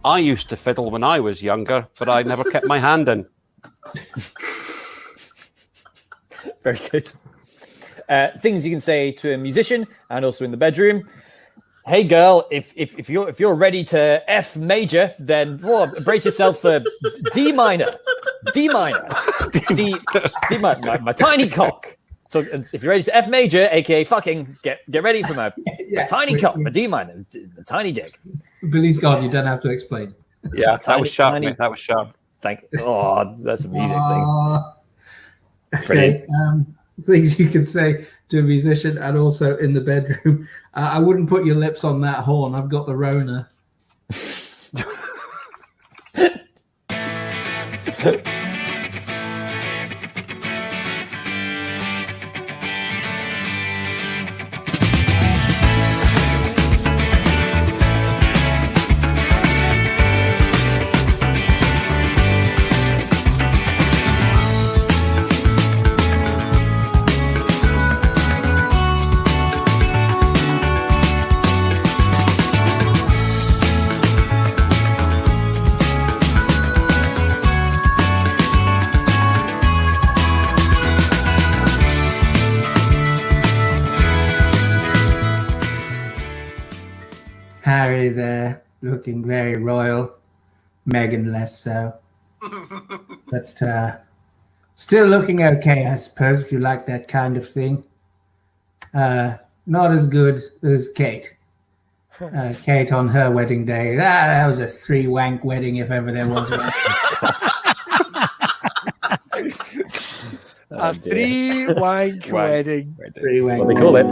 I used to fiddle when I was younger, but I never kept my hand in. Very good. Things you can say to a musician and also in the bedroom. Hey girl, if you're ready to F major, then brace yourself for D minor. D minor. D minor. My tiny cock. So if you're ready to F major, aka fucking, get ready for my tiny cock, my D minor, the tiny dick. Billy's gone. You don't have to explain. Yeah, that was sharp, mate. That was sharp. Thank you. Oh, that's a music thing. Okay. Things you can say to a musician and also in the bedroom. I wouldn't put your lips on that horn. I've got the Rona. Harry there, looking very royal. Meghan less so. But still looking okay, I suppose, if you like that kind of thing. Not as good as Kate. Kate on her wedding day. That was a 3-wank wedding if ever there was one. A 3-wank wedding. 3-wank. Three-wank. What they call it.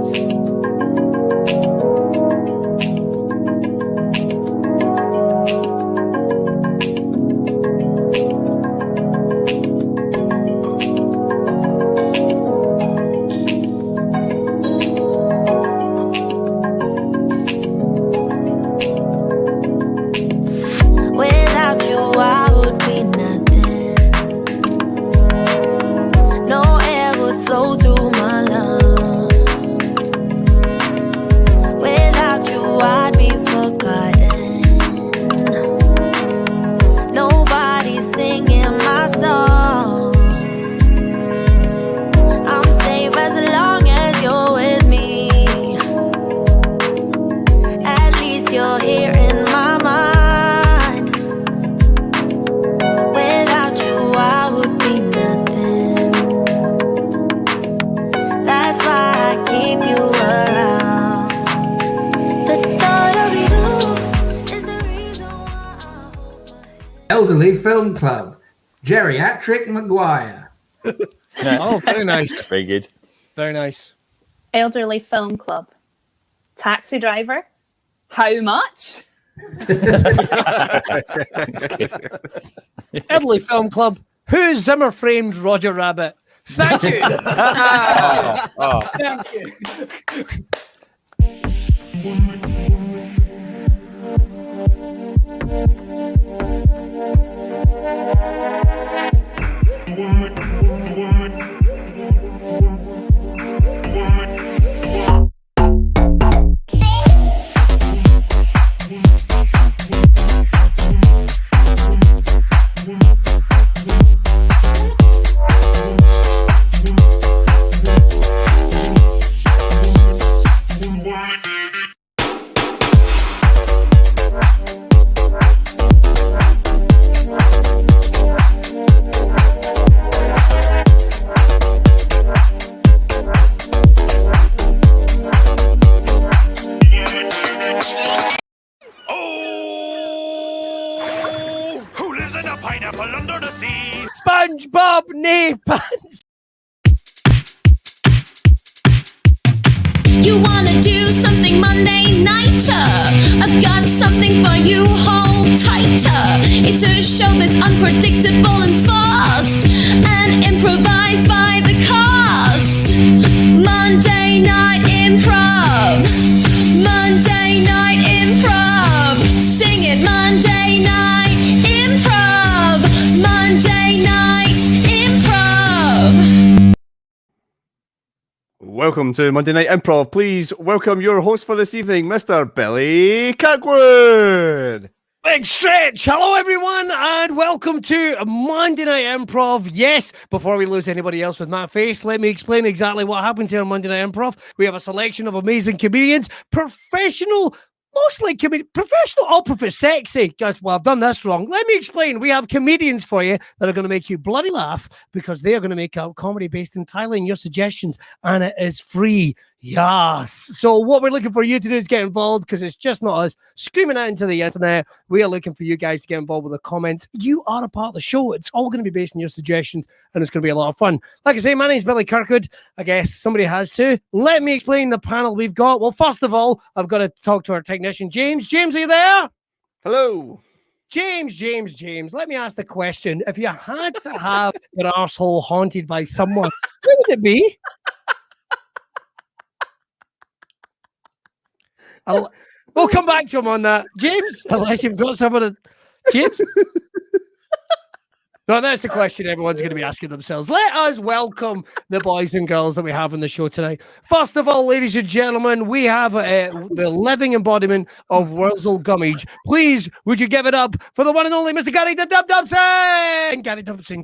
Elderly Film Club, Geriatric Maguire. Oh, very nice. Very good. Very nice. Elderly Film Club. Taxi driver. How much? Elderly Film Club. Who Zimmer framed Roger Rabbit? Thank you. Thank you. SpongeBob Napans. You wanna do something Monday nighter? I've got something for you, hold tighter. It's a show that's unpredictable and fast, and improvised by the cast. Monday Night Improv. Monday Night Improv. Sing it, Monday Night Improv. Monday Night Improv. Welcome to Monday Night Improv. Please welcome your host for this evening, Mr. Billy Kirkwood. Big stretch. Hello, everyone, and welcome to Monday Night Improv. Yes, before we lose anybody else with my face, let me explain exactly what happens here on Monday Night Improv. We have a selection of amazing comedians, professional, mostly professional, all prefer sexy. Guys, well, I've done this wrong. Let me explain. We have comedians for you that are going to make you bloody laugh because they are going to make a comedy based entirely on your suggestions, and it is free. Yes. So what we're looking for you to do is get involved, because it's just not us screaming out into the internet. We are looking for you guys to get involved with the comments. You are a part of the show. It's all going to be based on your suggestions, and it's going to be a lot of fun. Like I say, my name's Billy Kirkwood. I guess somebody has to. Let me explain the panel we've got. Well, first of all, I've got to talk to our technician, James. James, are you there? Hello. James, let me ask the question. If you had to have your arsehole haunted by someone, who would it be? We'll come back to him on that. James, unless you've got someone to... James? No, that's the question everyone's going to be asking themselves. Let us welcome the boys and girls that we have on the show tonight. First of all, ladies and gentlemen, we have the living embodiment of Wurzel Gummidge. Please, would you give it up for the one and only Mr. Gary Dobson? Gary Dobson.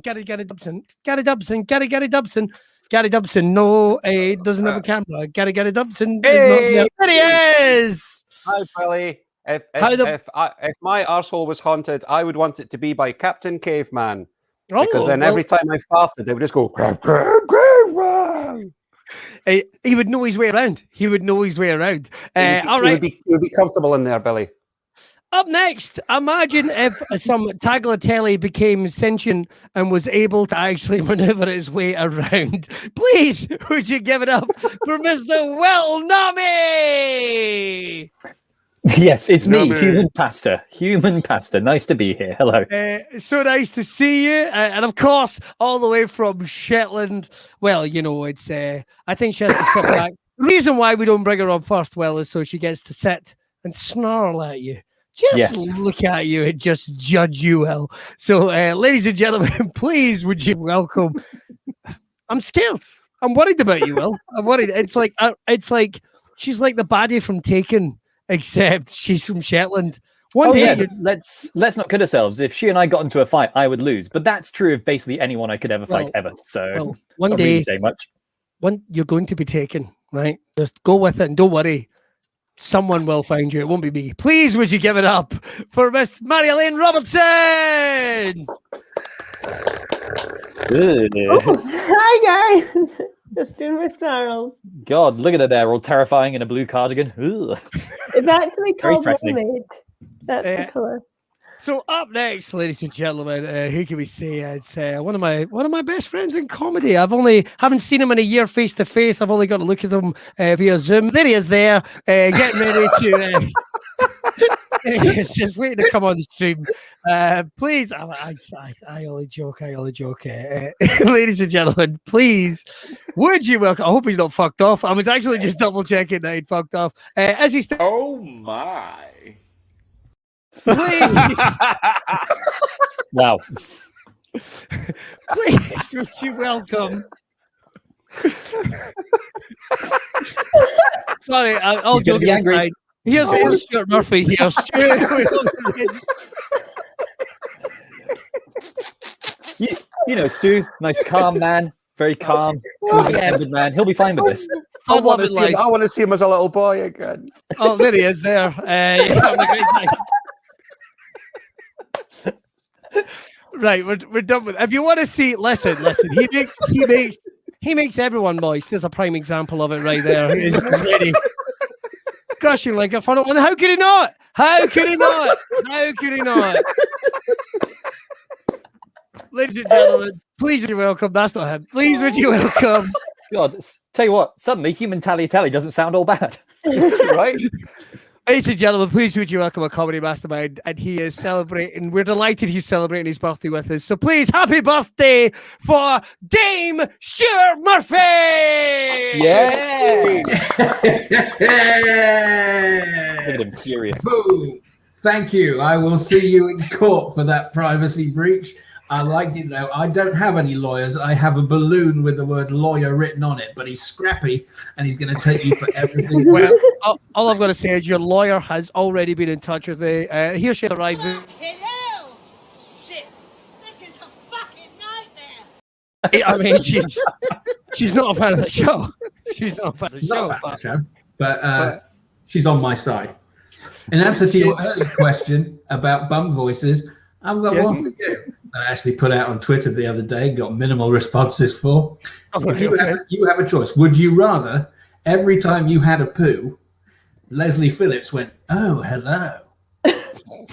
Gary Dobson, no, doesn't have a camera. Gary Dobson is not there. There he is! Hi, Billy. If my arsehole was haunted, I would want it to be by Captain Caveman. Because then every time I farted, it would just go, Caveman! He would know his way around. All right. He would be comfortable in there, Billy. Up next, imagine if some tagliatelle became sentient and was able to actually maneuver its way around. Please, would you give it up for Mr. Will Naameh? Yes, it's me, Human Pasta. Nice to be here. Hello. So nice to see you. And of course, all the way from Shetland. Well, you know, it's. I think she has to sit back. The reason why we don't bring her on first, Will, is so she gets to sit and snarl at you. Just look at you and just judge you, Will. So, ladies and gentlemen, please would you welcome. I'm scared. I'm worried about you, Will. I'm worried. It's like she's like the baddie from Taken, except she's from Shetland. Let's not kid ourselves. If she and I got into a fight, I would lose. But that's true of basically anyone I could ever fight ever. So one day, really say much. You're going to be taken, right? Just go with it and don't worry. Someone will find you. It won't be me. Please, would you give it up for Miss Marjolein Robertson? Hi, guys. Just doing my snarls. God, look at it there, all terrifying in a blue cardigan. Ugh. It's actually called Mermaid. That's the colour. So up next, ladies and gentlemen, who can we say? It's one of my best friends in comedy. Haven't seen him in a year face to face. I've only got to look at him via Zoom. There he is, getting ready to. He's just waiting to come on the stream. Please, I only joke. Ladies and gentlemen, please, would you welcome? I hope he's not fucked off. I was actually just double checking that he'd fucked off. As he Oh my. Please. Wow. Please, would you welcome? Sorry, I'll going to be angry. Aside. Here's Stuart Murphy here. you know, Stu, nice calm man, very calm, good man. He'll be fine with this. I want to see him as a little boy again. Oh, there he is. There, having a great time. Right, we're done with it. If you want to see, listen. He makes everyone moist. There's a prime example of it right there. He's ready. Gushing like a funnel. And how could he not? Ladies and gentlemen, Please would you welcome. That's not him. Please would you welcome. God, tell you what, suddenly human tally doesn't sound all bad. Right? Ladies and gentlemen, please would you welcome a comedy mastermind, and he is celebrating. We're delighted he's celebrating his birthday with us. So please, happy birthday for Dame Stuart Murphy! Yeah! Look at him, furious. Boom. Thank you. I will see you in court for that privacy breach. I like it though. I don't have any lawyers. I have a balloon with the word lawyer written on it, but he's scrappy and he's going to take you for everything. Well, all I've got to say is your lawyer has already been in touch with me. Here she arrived. Hell! Shit! This is a fucking nightmare! I mean, she's not a fan of the show. She's not a fan of the show. But she's on my side. In answer to your earlier question about bum voices, I've got one for you. I actually put out on Twitter the other day, got minimal responses for. You have a choice. Would you rather every time you had a poo, Leslie Phillips went, "Oh, hello,"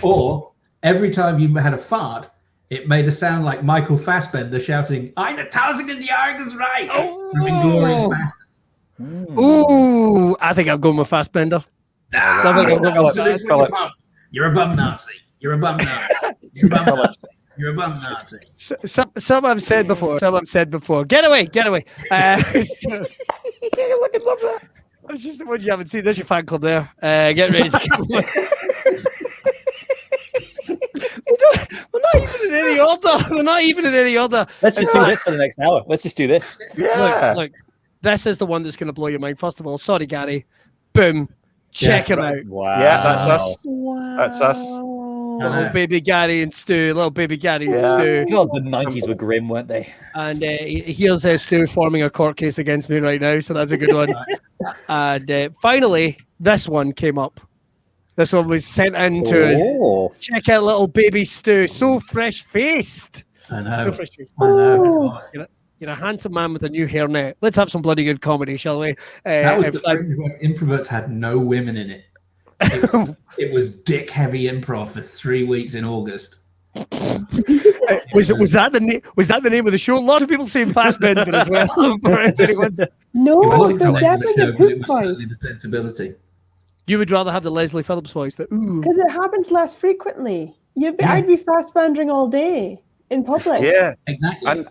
or every time you had a fart, it made a sound like Michael Fassbender shouting, "I'm 1,000 yards right!" from Inglourious Basterds? Ooh, I think I'm going with Fassbender. You're a bum Nazi. You're a bum Nazi. You're a bum Nazi. You're a bum Nazi. Some I've said before. Get away. Look at love that. That's just the one you haven't seen. There's your fan club there. Get ready to go. They're not even in any order. Let's just do this for the next hour. Let's just do this. Yeah. Look, this is the one that's going to blow your mind. First of all, sorry, Gary. Boom. Check him out. Wow. Yeah, that's us. Wow. That's us. Little baby Gary and Stu. God, the 90s were grim, weren't they? And here's Stu forming a court case against me right now, so that's a good one. And finally, this one came up. This one was sent in to us. Check out little baby Stu. So fresh-faced. I know. So fresh-faced. I know. You're a handsome man with a new hairnet. Let's have some bloody good comedy, shall we? That was the phrase when Improverts had no women in it. It was dick-heavy improv for 3 weeks in August. Was that the name of the show? A lot of people saying Fassbender as well. No, It wasn't so the name of the definitely show, the but it poop was voice. certainly the sensibility. You would rather have the Leslie Phillips voice. Because it happens less frequently. I'd be fast-bandering all day in public. Yeah, Exactly. and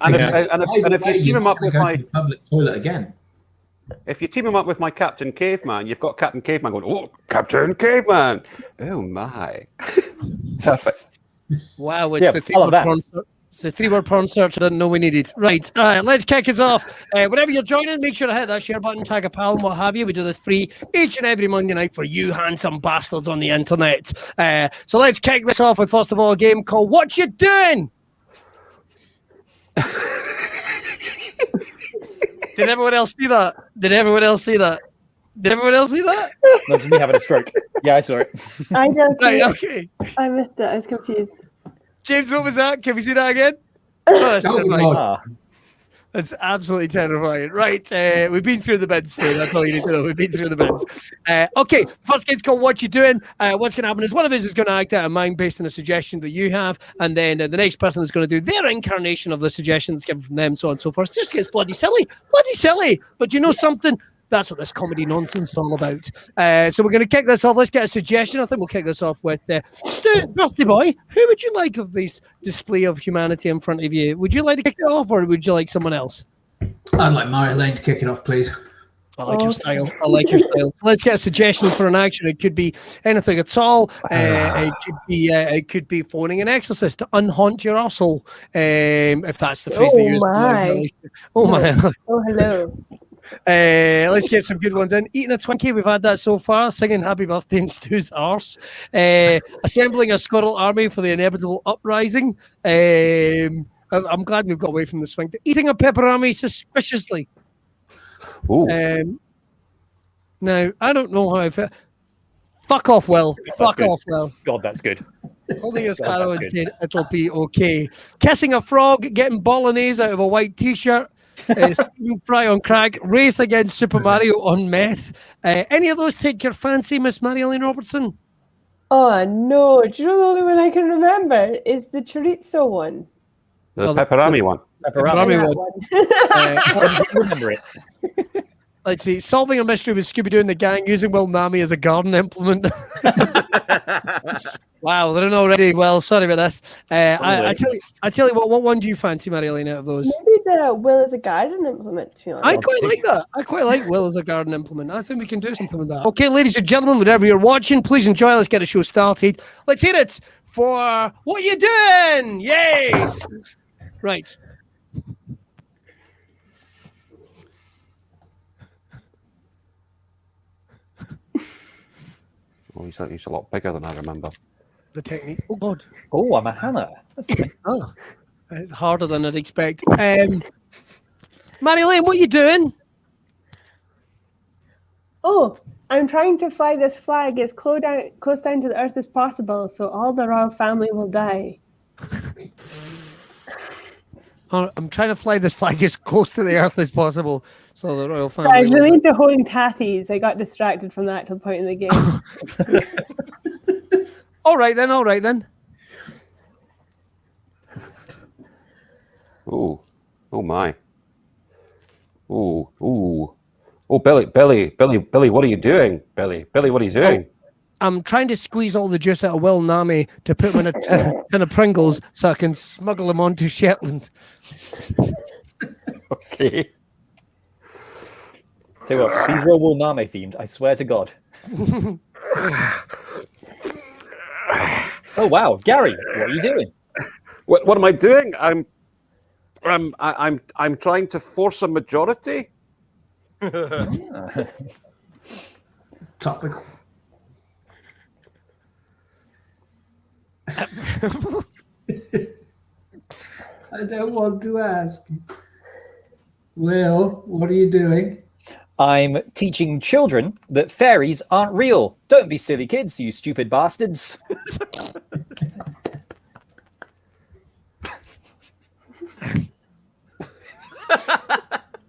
if you team him up with my public toilet again. If you team him up with my Captain Caveman, you've got Captain Caveman going, "Oh, Captain Caveman! Oh my!" Perfect. Wow, it's the three-word porn search I didn't know we needed. Right, let's kick it off. Whenever you're joining, make sure to hit that share button, tag a pal, and what have you. We do this free each and every Monday night for you handsome bastards on the internet. So let's kick this off with, first of all, a game called What You Doing? Did everyone else see that? Not just me having a stroke. Yeah, I saw it. I did. Right, okay. I missed it. I was confused. James, what was that? Can we see that again? Oh, that's terrifying. Ah. That's absolutely terrifying. Right, we've been through the bins, Stu. That's all you need to know. We've been through the bins. Okay, first game's called What You Doing? What's going to happen is one of us is going to act out a mind based on a suggestion that you have, and then the next person is going to do their incarnation of the suggestion that's given from them, so on and so forth. It just gets bloody silly. But you know something? That's what this comedy nonsense is all about. So we're going to kick this off. Let's get a suggestion. I think we'll kick this off with Stu, birthday boy. Who would you like of this display of humanity in front of you? Would you like to kick it off, or would you like someone else? I'd like Marjolein to kick it off, please. I like your style. So let's get a suggestion for an action. It could be anything at all. It could be phoning an exorcist to unhaunt your arsehole, if that's the phrase they use. Oh my! Oh hello. Let's get some good ones in. Eating a Twinkie, we've had that so far. Singing happy birthday in Stu's arse. Assembling a squirrel army for the inevitable uprising. I'm glad we've got away from the swing. Eating a pepperami suspiciously. Now, I don't know how I feel. Fuck off, Will. Fuck off, Will. God, that's good. Holding a sparrow and saying it'll be okay. Kissing a frog, getting bolognese out of a white t-shirt. Stephen Fry on crack, race against Super Mario on meth. Any of those take your fancy, Miss Marjolein Robertson? Oh no! Do you know the only one I can remember is the chorizo one? The pepperami one. Probably would. Remember it. Let's see. Solving a mystery with Scooby-Doo and the gang using Will Naameh as a garden implement. Wow, they're in already. Well, sorry about this. I tell you what one do you fancy, Marjolein, out of those? Maybe the Will is a garden implement, to be honest. I quite like that. I quite like Will as a garden implement. I think we can do something with that. Okay, ladies and gentlemen, wherever you're watching, please enjoy. Let's get the show started. Let's hear it for What You Doing? Yes. Right. Oh, he's a lot bigger than I remember. The technique. Oh, God. Oh, I'm a hammer. That's nice. Oh, it's harder than I'd expect. Marjolein, what are you doing? Oh, I'm trying to fly this flag as close down to the earth as possible, so all the royal family will die. I'm trying to fly this flag as close to the earth as possible, so the royal family. I was really into holding tatties. I got distracted from that till the point in the game. All right then. Oh my. Oh, Billy, what are you doing? Billy, what are you doing? I'm trying to squeeze all the juice out of Will Naameh to put him in a tin of Pringles so I can smuggle him onto Shetland. Okay. Tell you what, these are Will Naameh themed, I swear to God. Oh wow, Gary, what are you doing? What am I doing? I'm trying to force a majority. Topical. I don't want to ask. Will, what are you doing? I'm teaching children that fairies aren't real. Don't be silly kids, you stupid bastards.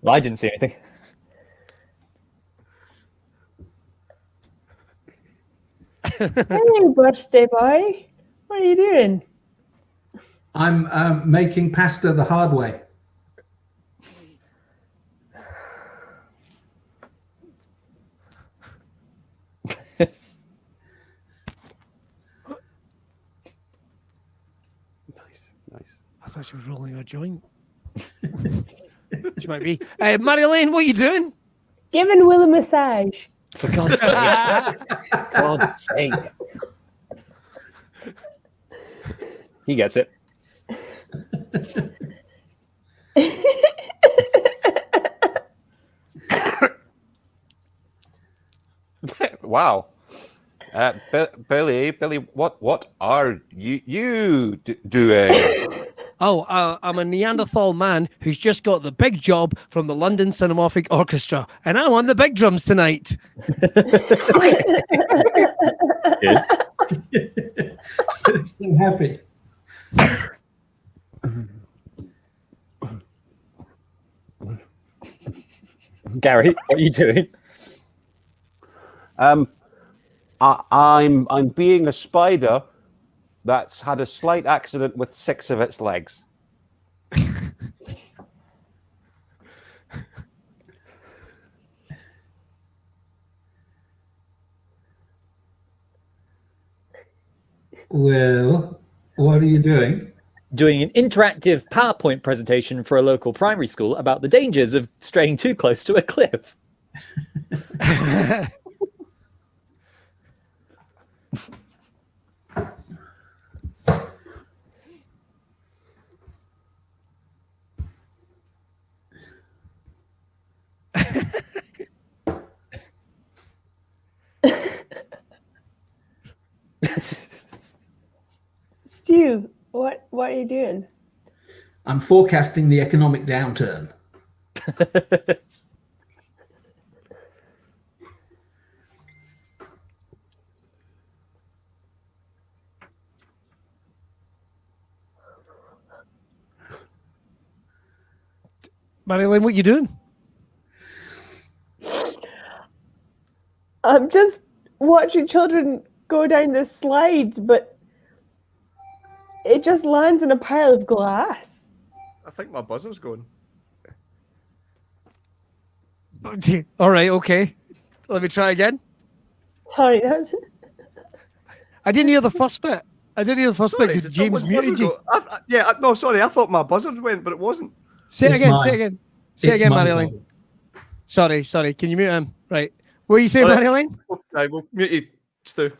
Well, I didn't see anything. Hey, birthday boy. What are you doing? I'm making pasta the hard way. Yes. Nice. I thought she was rolling a joint. She might be. Marjolein, what are you doing? Giving Will a massage. For God's sake. God's sake. He gets it. Wow. Billy, what are you doing? Oh, I'm a Neanderthal man who's just got the big job from the London Cinematic Orchestra, and I'm on the big drums tonight. So happy. Gary, what are you doing? I'm being a spider that's had a slight accident with 6 of its legs. Well, what are you doing? Doing an interactive PowerPoint presentation for a local primary school about the dangers of straying too close to a cliff. Stu, what are you doing? I'm forecasting the economic downturn. Marjolein, what are you doing? I'm just watching children go down this slide, but it just lands in a pile of glass. I think my buzzer's going. All right, okay. Let me try again. Sorry, that's... I didn't hear the first bit. I didn't hear the first bit because James muted you. No, sorry. I thought my buzzer went, but it wasn't. Say it It's again. mine. Say it again. Say it It's again, mine. Marjolein. Sorry. Can you mute him? Right. What are you saying, All right. Marjolein? Right, we'll mute you, Stu.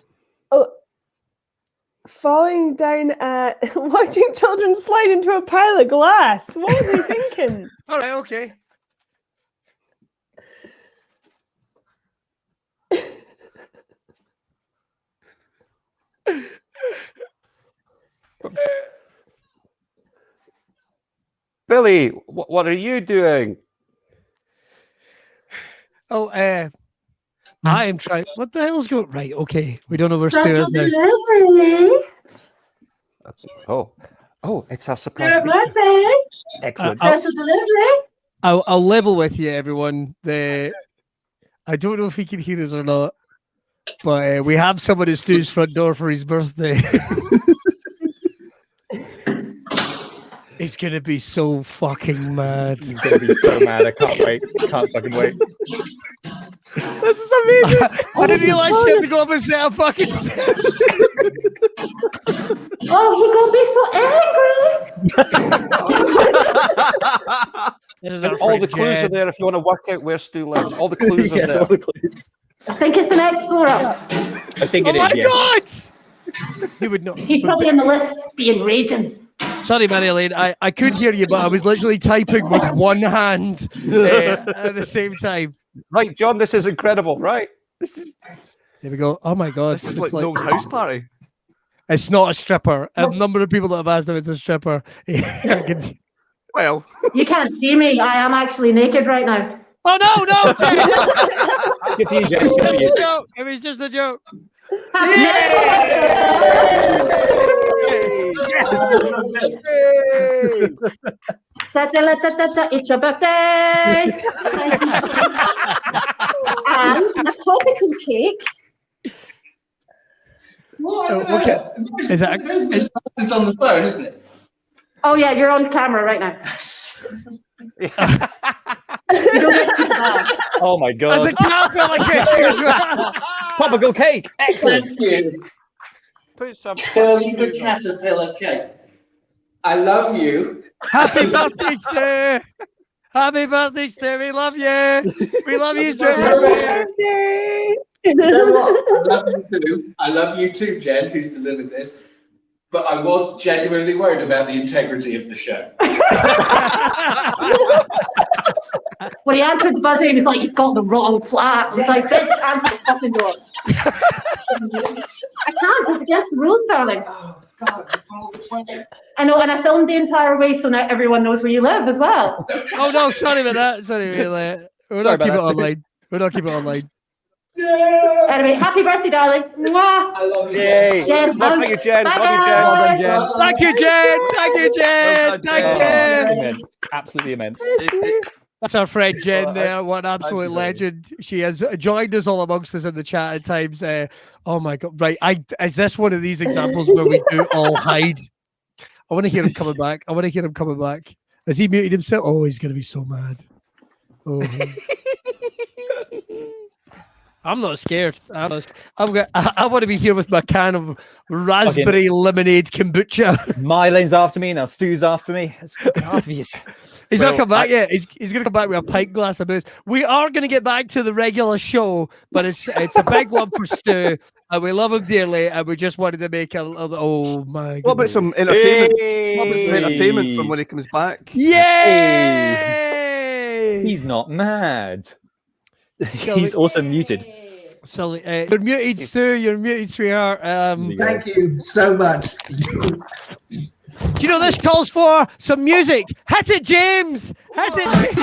Oh, falling down, watching children slide into a pile of glass. What was he thinking? All right, okay. Billy, what are you doing? Oh, I am trying. What the hell's going? Right, okay. We don't know where Stu Special is now. delivery. Oh, it's our surprise. Your birthday. Excellent. Special delivery. I'll level with you, everyone. I don't know if he can hear us or not, but we have someone at Stu's front door for his birthday. He's gonna be so fucking mad. He's gonna be so mad. I can't wait. Can't fucking wait. This is amazing. I didn't realize you had to go up and set up fucking stairs. Oh, he gonna be so angry. And all the clues are there if you want to work out where Stu lives. All the clues are Yes, there. all the clues. I think it's the next floor up. I think Oh it is. my yes. god! He would not. He's probably in the lift being raging. Sorry, Marjolein. I could hear you, but I was literally typing with one hand at the same time. Right, John, this is incredible, right? This is... There we go. Oh my god. This is It's like Noel's house party. It's not a stripper. A number of people that have asked if it's a stripper. I can see- Well, You can't see me. I am actually naked right now. Oh no! Good for you, James. It Good was for you. just a joke. It was just a joke. It's your birthday. And a tropical cake. Okay. Is that? It's on the phone, isn't it? Oh yeah, you're on camera right now. You don't get to back. Oh my That's god. a caterpillar cake as well. Tropical cake. Excellent. Thank you. Put some Curly the caterpillar cake. I love you. Happy birthday, Stu. Happy birthday, Stu. We love you. We love you, Stu. You know what? I love you too. I love you too, Jen, who's delivered this. But I was genuinely worried about the integrity of the show. When he answered the buzzer, he was like, "You've got the wrong flat." I was like, "Bitch, answer the fucking door." I can't. It's against the rules, darling. Oh, God. I know, and I filmed the entire way, so now everyone knows where you live as well. Oh no! Sorry about that. Sorry, we're Sorry not about keeping it that, Stu. online. We're not keeping it online. Yeah. Anyway, happy birthday, darling. Mwah. I love you. Yay! Jen, Love you, Jen. bye, Love you, Jen. Well done, guys. Jen. Thank you, Jen. Thank you, Jen. Thank you. Immense. Absolutely immense. That's our friend Jen Well, there. What an absolute she's legend. She has joined us all amongst us in the chat at times. Oh my god. Right. Is this one of these examples where we do all hide? I want to hear him coming back. Has he muted himself? Oh, he's gonna be so mad. Oh. I'm not scared. I want to be here with my can of raspberry lemonade kombucha. Marjoleine's after me now. Stu's after me. It's fucking obvious. He's not come back yet. He's going to come back with a pint glass of booze. We are going to get back to the regular show, but it's a big one for Stu, and we love him dearly, and we just wanted to make a little. Oh my! What about some entertainment? Hey! What about some entertainment from when he comes back? Yay! He's not mad. He's also muted. Sully, you're muted, Stu. You're muted, sweetheart. Thank you so much. Do you know this calls for some music? Hit it, James. Hit it.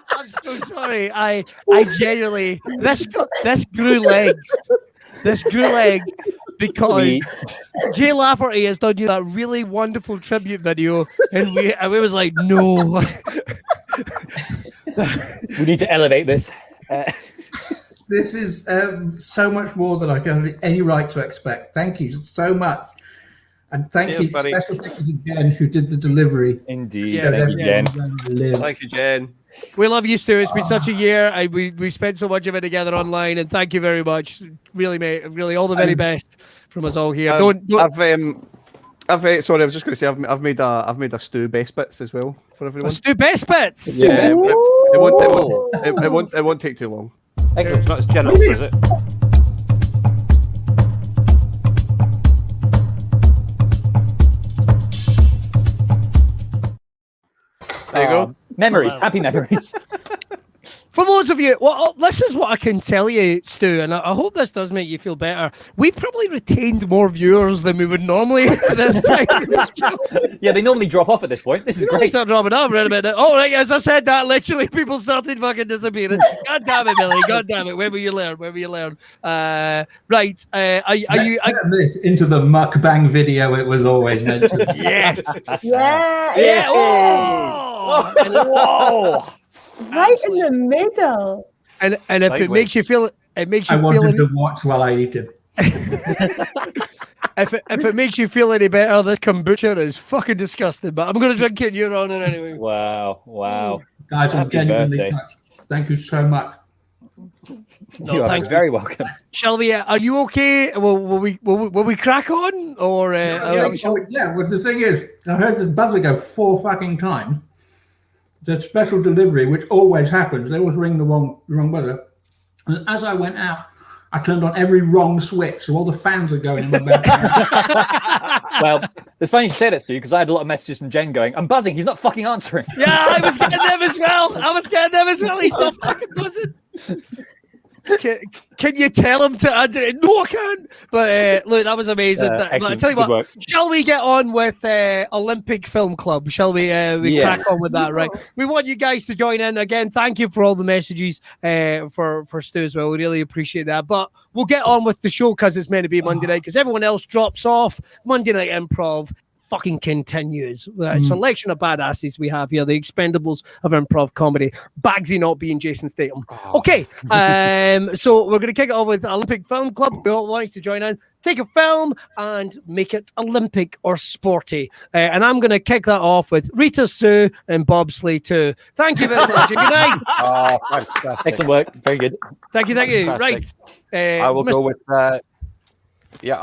I'm so sorry. I genuinely this grew legs. This grew legs because Jay Lafferty has done you that really wonderful tribute video, and we was like, no. We need to elevate this. This is so much more than I can have any right to expect. Thank you so much. And thank you, buddy. special thank you to Jen who did the delivery. Indeed. So Thank you, Jen. Thank you, Jen. We love you, Stu. It's been such a year. We spent so much of it together online, and thank you very much. Really, mate. Really, all the very best from us all here. Don't. Sorry, I was just going to say I've made a Stu best bits as well for everyone. Stu best bits. Yeah, it won't take too long. Excellent. It's not as generous, is it? There you go. Memories, happy memories. For those of you, well, this is what I can tell you, Stu, and I hope this does make you feel better. We've probably retained more viewers than we would normally at this time. Yeah, they normally drop off at this point. This is great. Start dropping off right a minute. Oh, right, as I said that, literally people started fucking disappearing. God damn it, Billy. God damn it. Where will you learn? Where will you learn? Right. Are you? Turn this into the mukbang video it was always meant to be. Yes. Yeah. Yeah. Oh. Whoa. Right in the middle. And if it makes you feel, it makes you I feel. wanted to watch while I eat it. If it makes you feel any better, this kombucha is fucking disgusting. But I'm gonna drink it. You're on it anyway. Wow. Guys, I'm Happy genuinely birthday. touched. Thank you so much. You are very welcome. Shall we? Are you okay? Will we crack on or? Well, the thing is, I heard the buzzer go 4 fucking times. The special delivery, which always happens, they always ring the wrong buzzer. And as I went out, I turned on every wrong switch, so all the fans are going in my back. Well, it's funny you say that, Stu, because I had a lot of messages from Jen going, "I'm buzzing. He's not fucking answering." Yeah, I was getting them as well. He's not fucking buzzing. Can you tell him to answer it? No, I can't. But look, that was amazing. I tell you what, shall we get on with Olympic Film Club? Shall we? Crack on with that, right? We want you guys to join in again. Thank you for all the messages for Stu as well. We really appreciate that. But we'll get on with the show because it's meant to be Monday night. Because everyone else drops off. Monday Night Improv fucking continues. Selection of badasses we have here, the Expendables of improv comedy. Bagsy not being Jason Statham. Okay, so we're going to kick it off with Olympic Film Club. We all want you to join in. Take a film and make it Olympic or sporty. And I'm going to kick that off with Rita Sue and bobsleigh 2. Thank you very much. And good night. Oh, fantastic. Excellent work. Very good. Thank you. Fantastic. Right. I will go with I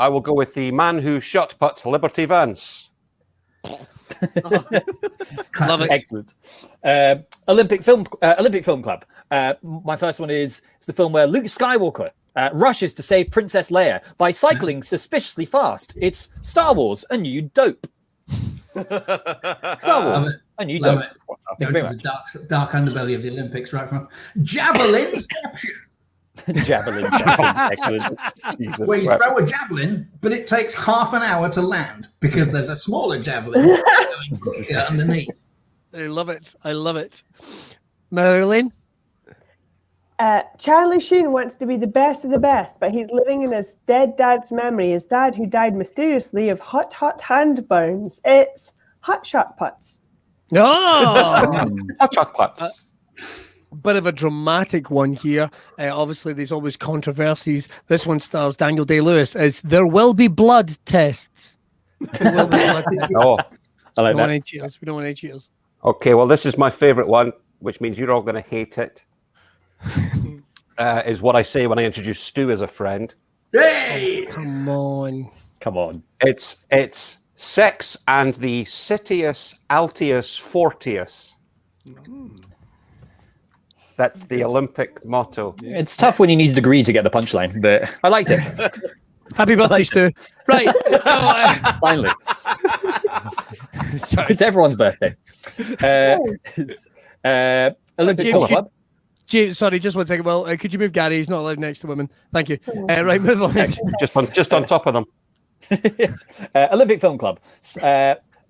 will go with the man who shot put Liberty Vance. Love it. Excellent. Olympic Film Club. My first one is it's the film where Luke Skywalker rushes to save Princess Leia by cycling suspiciously fast. It's Star Wars: A New Dope. Star Wars: A New Dope. Go to the dark underbelly of the Olympics, right from javelinception. Excellent. Jesus, where you throw a javelin, but it takes half an hour to land because there's a smaller javelin going underneath. I love it. Marjolein? Charlie Sheen wants to be the best of the best, but he's living in his dead dad's memory, his dad who died mysteriously of hot hand burns. It's Hot Shot Putts. Oh! Hot Shot Putts. Bit of a dramatic one here. Obviously, there's always controversies. This one stars Daniel Day-Lewis as There Will Be Blood Tests. There will be blood tests. Oh, I like We that. don't want any cheers. Okay, well, this is my favorite one, which means you're all going to hate it. Is what I say when I introduce Stu as a friend. Hey! Come on. It's Sex and the Citius Altius Fortius. That's the Olympic motto. It's tough when you need a degree to get the punchline, but I liked it. Happy birthday, Stu. Right. So, Finally. It's everyone's birthday. Olympic Film Club. Sorry, just 1 second. Well, could you move Gary? He's not allowed next to women. Thank you. Right, move on. just on top of them. Olympic Film Club.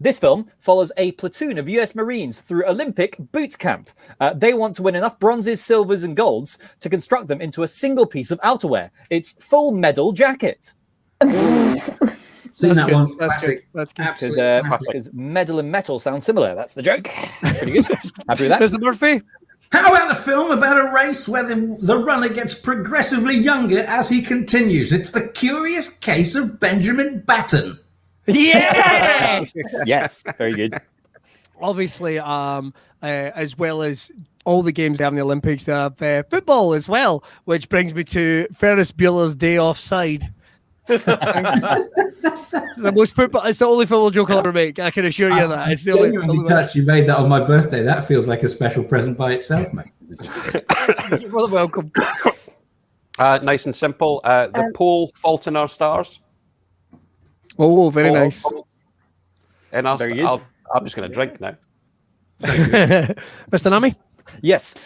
This film follows a platoon of US Marines through Olympic boot camp. They want to win enough bronzes, silvers, and golds to construct them into a single piece of outerwear. It's Full Medal Jacket. That's good. That's good. Because medal and metal sound similar. That's the joke. Pretty good. Happy with that. Mr. Murphy? How about the film about a race where the runner gets progressively younger as he continues? It's The Curious Case of Benjamin Batten. Yeah! Yes, very good. Obviously, as well as all the games they have in the Olympics, they have football as well, which brings me to Ferris Bueller's Day Offside. It's the only football joke I'll ever make. I can assure you that. It's the only touch you made that on my birthday. That feels like a special present by itself, mate. You're welcome. Nice and simple. The pole, Fault in Our Stars. Oh, very nice. And I'm just going to drink now. Mr. Naameh? Yes,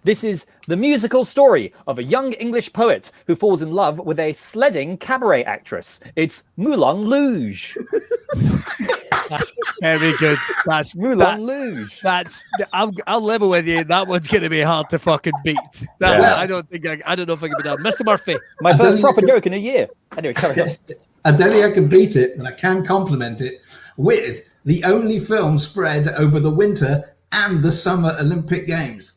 this is the musical story of a young English poet who falls in love with a sledding cabaret actress. It's Moulin Rouge. That's very good. That's Moulin Rouge. I'll level with you. That one's going to be hard to fucking beat. I don't know if I can be done. Mr. Murphy. My first proper joke in a year. Anyway, carry on. I don't think I can beat it, but I can compliment it with the only film spread over the winter and the Summer Olympic Games.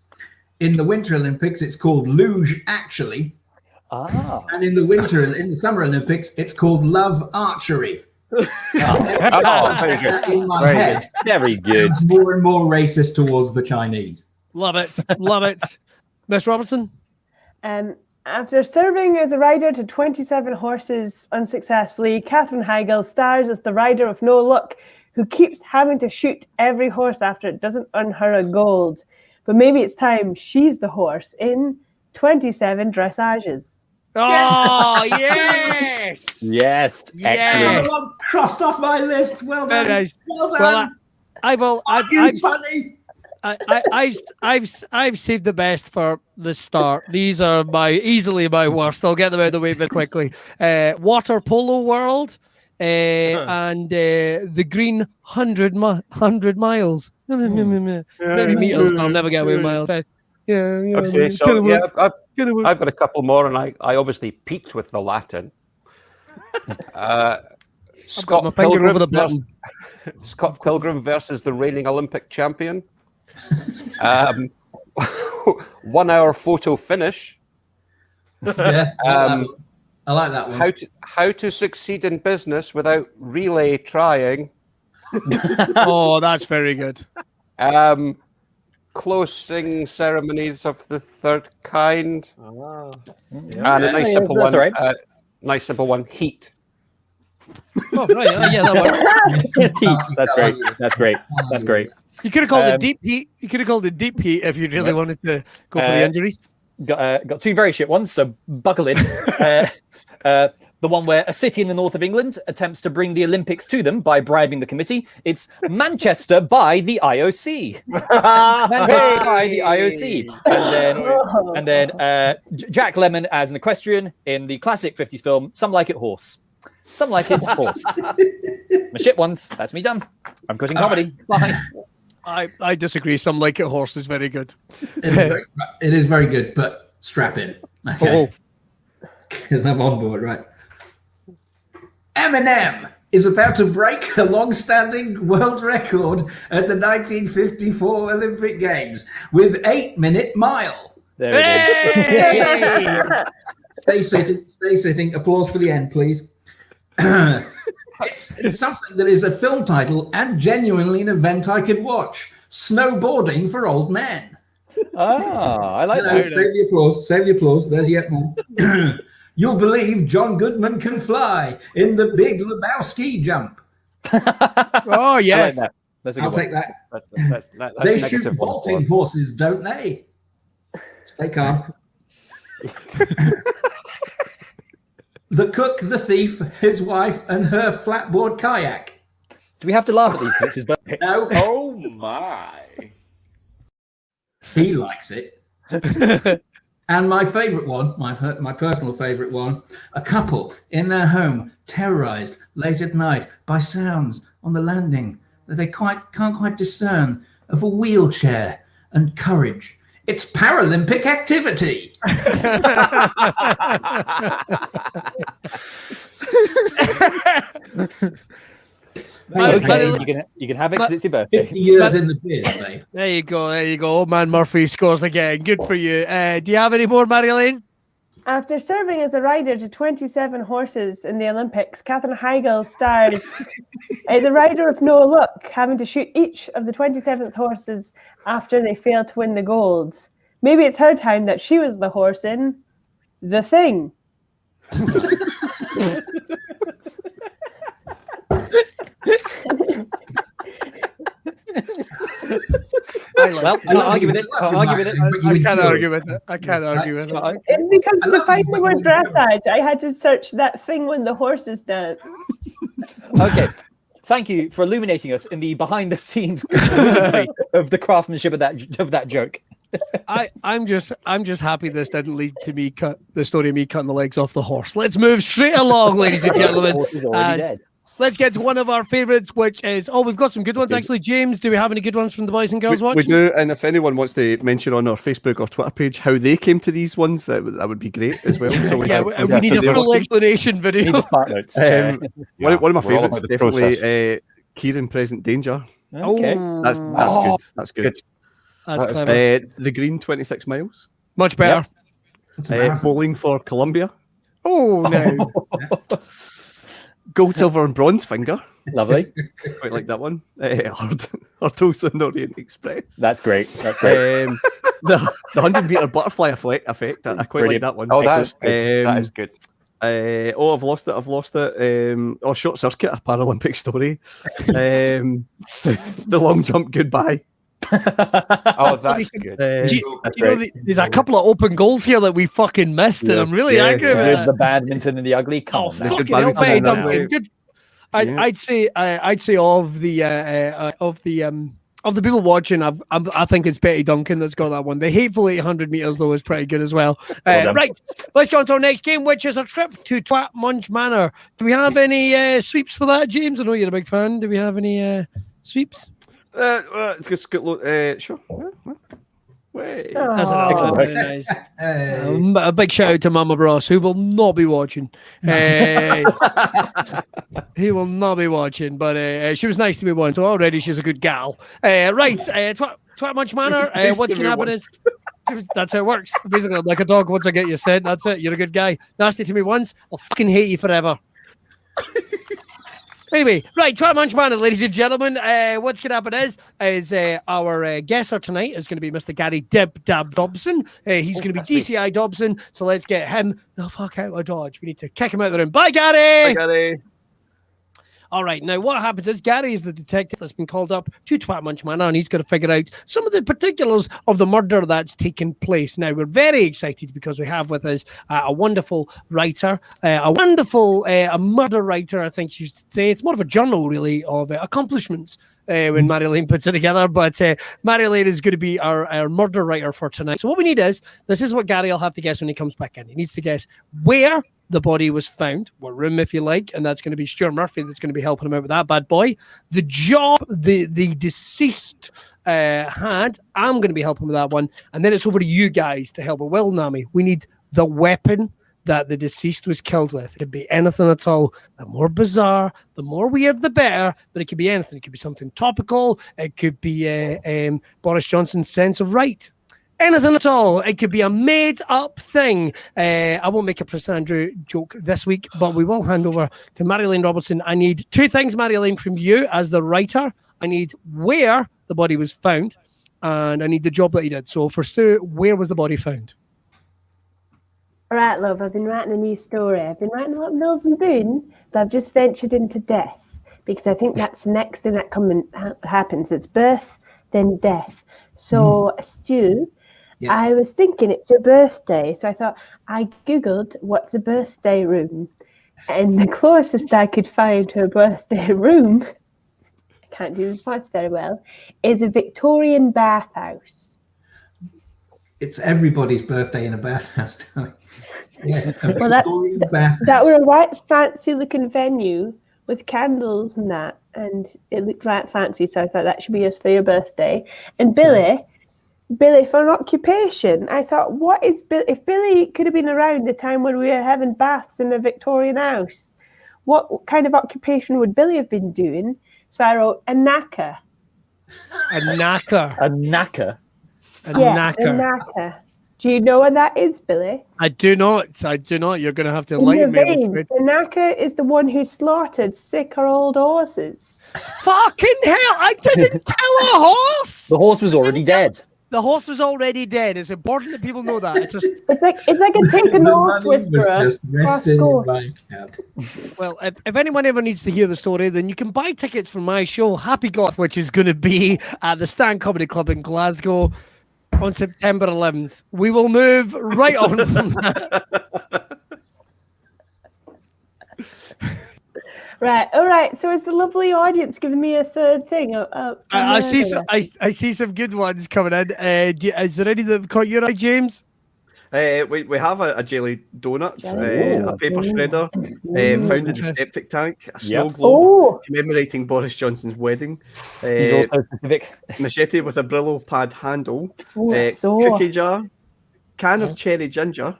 In the Winter Olympics, it's called Luge Actually. And in the Summer Olympics, it's called Love Archery. Very good. In my head, very good. It's more and more racist towards the Chinese. Love it. Love it. Miss Robertson? After serving as a rider to 27 horses unsuccessfully, Katherine Heigl stars as the rider with no luck who keeps having to shoot every horse after it doesn't earn her a gold. But maybe it's time she's the horse in 27 Dressages. Oh, yes! Yes, yes. Excellent. Crossed off my list. Well done. Very nice. Well done. I've saved the best for the start. These are easily my worst. I'll get them out of the way very quickly. Water Polo World and the Green 100 miles. Maybe meters. I'll never get away with miles. Okay, so I've got a couple more, and I obviously peaked with the Latin. Scott Pilgrim versus the reigning Olympic champion. 1 hour photo finish. Yeah, I like that one. How to succeed in business without relay trying. Oh, that's very good. Closing ceremonies of the third kind. And a nice simple one. Right. Nice simple one. Heat. Oh, right. Yeah, that works. Heat. That's great. That's great. That's great. You could have called it deep heat. You could have called it deep heat if you really wanted to go for the injuries. Got two very shit ones, so buckle in. The one where a city in the north of England attempts to bring the Olympics to them by bribing the committee. It's Manchester by the IOC. Manchester by the IOC. And then Jack Lemmon as an equestrian in the classic 50s film, Some Like It Horse. Some Like It Horse. My shit ones. That's me done. I'm quitting comedy. Bye. I disagree. Some Like It Horse is very good. It is very good, but strap in. Okay. Because I'm on board, right? Eminem is about to break a long-standing world record at the 1954 Olympic Games with 8-minute mile. There it is. Stay sitting. Applause for the end, please. It's something that is a film title and genuinely an event I could watch. Snowboarding for old men. I like that. Save the applause. There's yet more. You'll believe John Goodman can fly in the Big Lebowski jump. Oh, yes. I like that. That's a good I'll one. take that. That's They shoot vaulting horses, don't they? Stay calm. The cook, the thief, his wife, and her flatboard kayak. Do we have to laugh at these? This is birthday. No. Oh my. He likes it. And my favourite one, my personal favourite one, a couple in their home, terrorised late at night by sounds on the landing that they can't quite discern of a wheelchair and courage. It's Paralympic activity. You can have it because it's your birthday. 50 years in the biz, babe. There you go. There you go. Old man Murphy scores again. Good for you. Do you have any more, Marjolein? After serving as a rider to 27 horses in the Olympics, Katherine Heigl stars as a rider of no luck, having to shoot each of the 27th horses after they failed to win the golds. Maybe it's her time that she was the horse in The Thing. Well, can't argue with it. Can't argue with it. I can't argue with it. I can't argue with it. And because to find the word dressage, I had to search that thing when the horses dance. Okay. Thank you for illuminating us in the behind-the-scenes of the craftsmanship of that joke. I'm just happy this didn't lead to me the story of me cutting the legs off the horse. Let's move straight along, ladies and gentlemen. The horse is already dead. Let's get to one of our favourites, which is we've got some good ones actually. James, do we have any good ones from the boys and girls watching? We do, and if anyone wants to mention on our Facebook or Twitter page how they came to these ones, that would be great as well. So we need a full explanation video. Need the spark notes. One of my favourites is definitely Kieran Present Danger. Okay, that's good. That's good. That's clever. The Green 26 Miles. Much better. Bowling for Columbia. Oh no. Gold, silver, and bronze finger. Lovely. Quite like that one. Hurdles and Orient Express. That's great. That's great. The 100-meter butterfly effect. I quite like that one. Oh, that's good. That is good. I've lost it. Short circuit, a Paralympic story. The long jump goodbye. Oh, that's good. There's a couple of open goals here that we fucking missed, and I'm really angry with it. The badminton and the ugly. Come on, fucking hell, Duncan. Good. I'd say of the people watching, I think it's Betty Duncan that's got that one. The hateful 800 meters though is pretty good as well. Right, let's go on to our next game, which is a trip to Twat Munch Manor. Do we have any sweeps for that, James? I know you're a big fan. Do we have any sweeps? It's just sure. Wait. That's excellent. Very nice. A big shout out to Mama Ross, who will not be watching. He will not be watching, but she was nice to me once, so already she's a good gal. Right, Twat Munch Manor. What's going to happen is that's how it works. Basically, like a dog, once I get you sent, that's it. You're a good guy. Nasty to me once, I'll fucking hate you forever. Anyway, right, Twat Munch Manor, ladies and gentlemen. What's going to happen is our guesser tonight is going to be Mr. Gary Dab Dobson. He's going to be DCI Dobson, so let's get him the fuck out of Dodge. We need to kick him out of the room. Bye, Gary! Bye, Gary! All right, now what happens is Gary is the detective that's been called up to Twat Munch Manor, and he's got to figure out some of the particulars of the murder that's taken place. Now, we're very excited because we have with us a wonderful writer, a murder writer, I think you should say. It's more of a journal, really, of accomplishments when Marjolein puts it together. But Marjolein is going to be our murder writer for tonight. So what we need is, this is what Gary will have to guess when he comes back in. He needs to guess where the body was found, what room, if you like, and that's going to be Stuart Murphy that's going to be helping him out with that bad boy. The job the deceased had, I'm going to be helping with that one, and then it's over to you guys to help. Well, Naameh, we need the weapon that the deceased was killed with. It could be anything at all. The more bizarre, the more weird, the better. But it could be anything. It could be something topical. It could be Boris Johnson's sense of right. Anything at all. It could be a made-up thing. I won't make a Prince Andrew joke this week, but we will hand over to Marjolein Robertson. I need two things, Marjolein, from you as the writer. I need where the body was found, and I need the job that he did. So for Stu, where was the body found? All right, love, I've been writing a new story. I've been writing a lot of Mills and Boone, but I've just ventured into death because I think that's the next thing that happens. It's birth, then death. So, Stu, yes. I was thinking it's your birthday, so I thought I Googled what's a birthday room, and the closest I could find to a birthday room, I can't do this voice very well, is a Victorian bathhouse. It's everybody's birthday in a bathhouse, darling. Yes, well, that were a right fancy looking venue with candles and that, and it looked right fancy, so I thought that should be us for your birthday. And Billy, for an occupation, I thought, what is Billy? If Billy could have been around the time when we were having baths in a Victorian house, what kind of occupation would Billy have been doing? So I wrote a knacker. A knacker. A knacker. A Yeah, knacker. a knacker. Do you know what that is, Billy? I do not. I do not. You're going to have to In your enlighten me. I'm vein, afraid. the knacker is the one who slaughtered sick or old horses. Fucking hell! I didn't kill a horse. The horse was already dead. The horse was already dead. It's important that people know that. It's just It's like a take a nose whisperer. Just resting in my cab. well, if anyone ever needs to hear the story, then you can buy tickets for my show, Happy Goth, which is going to be at the Stand Comedy Club in Glasgow on September 11th. We will move right on from that. Right, all right. So is the lovely audience giving me a third thing? I see some good ones coming in. Is there any that have caught your eye, James? We have a jelly donut, a paper shredder, found in the septic tank, a snow globe commemorating Boris Johnson's wedding. He's also specific. Machete with a Brillo pad handle, so- cookie jar, can of cherry ginger,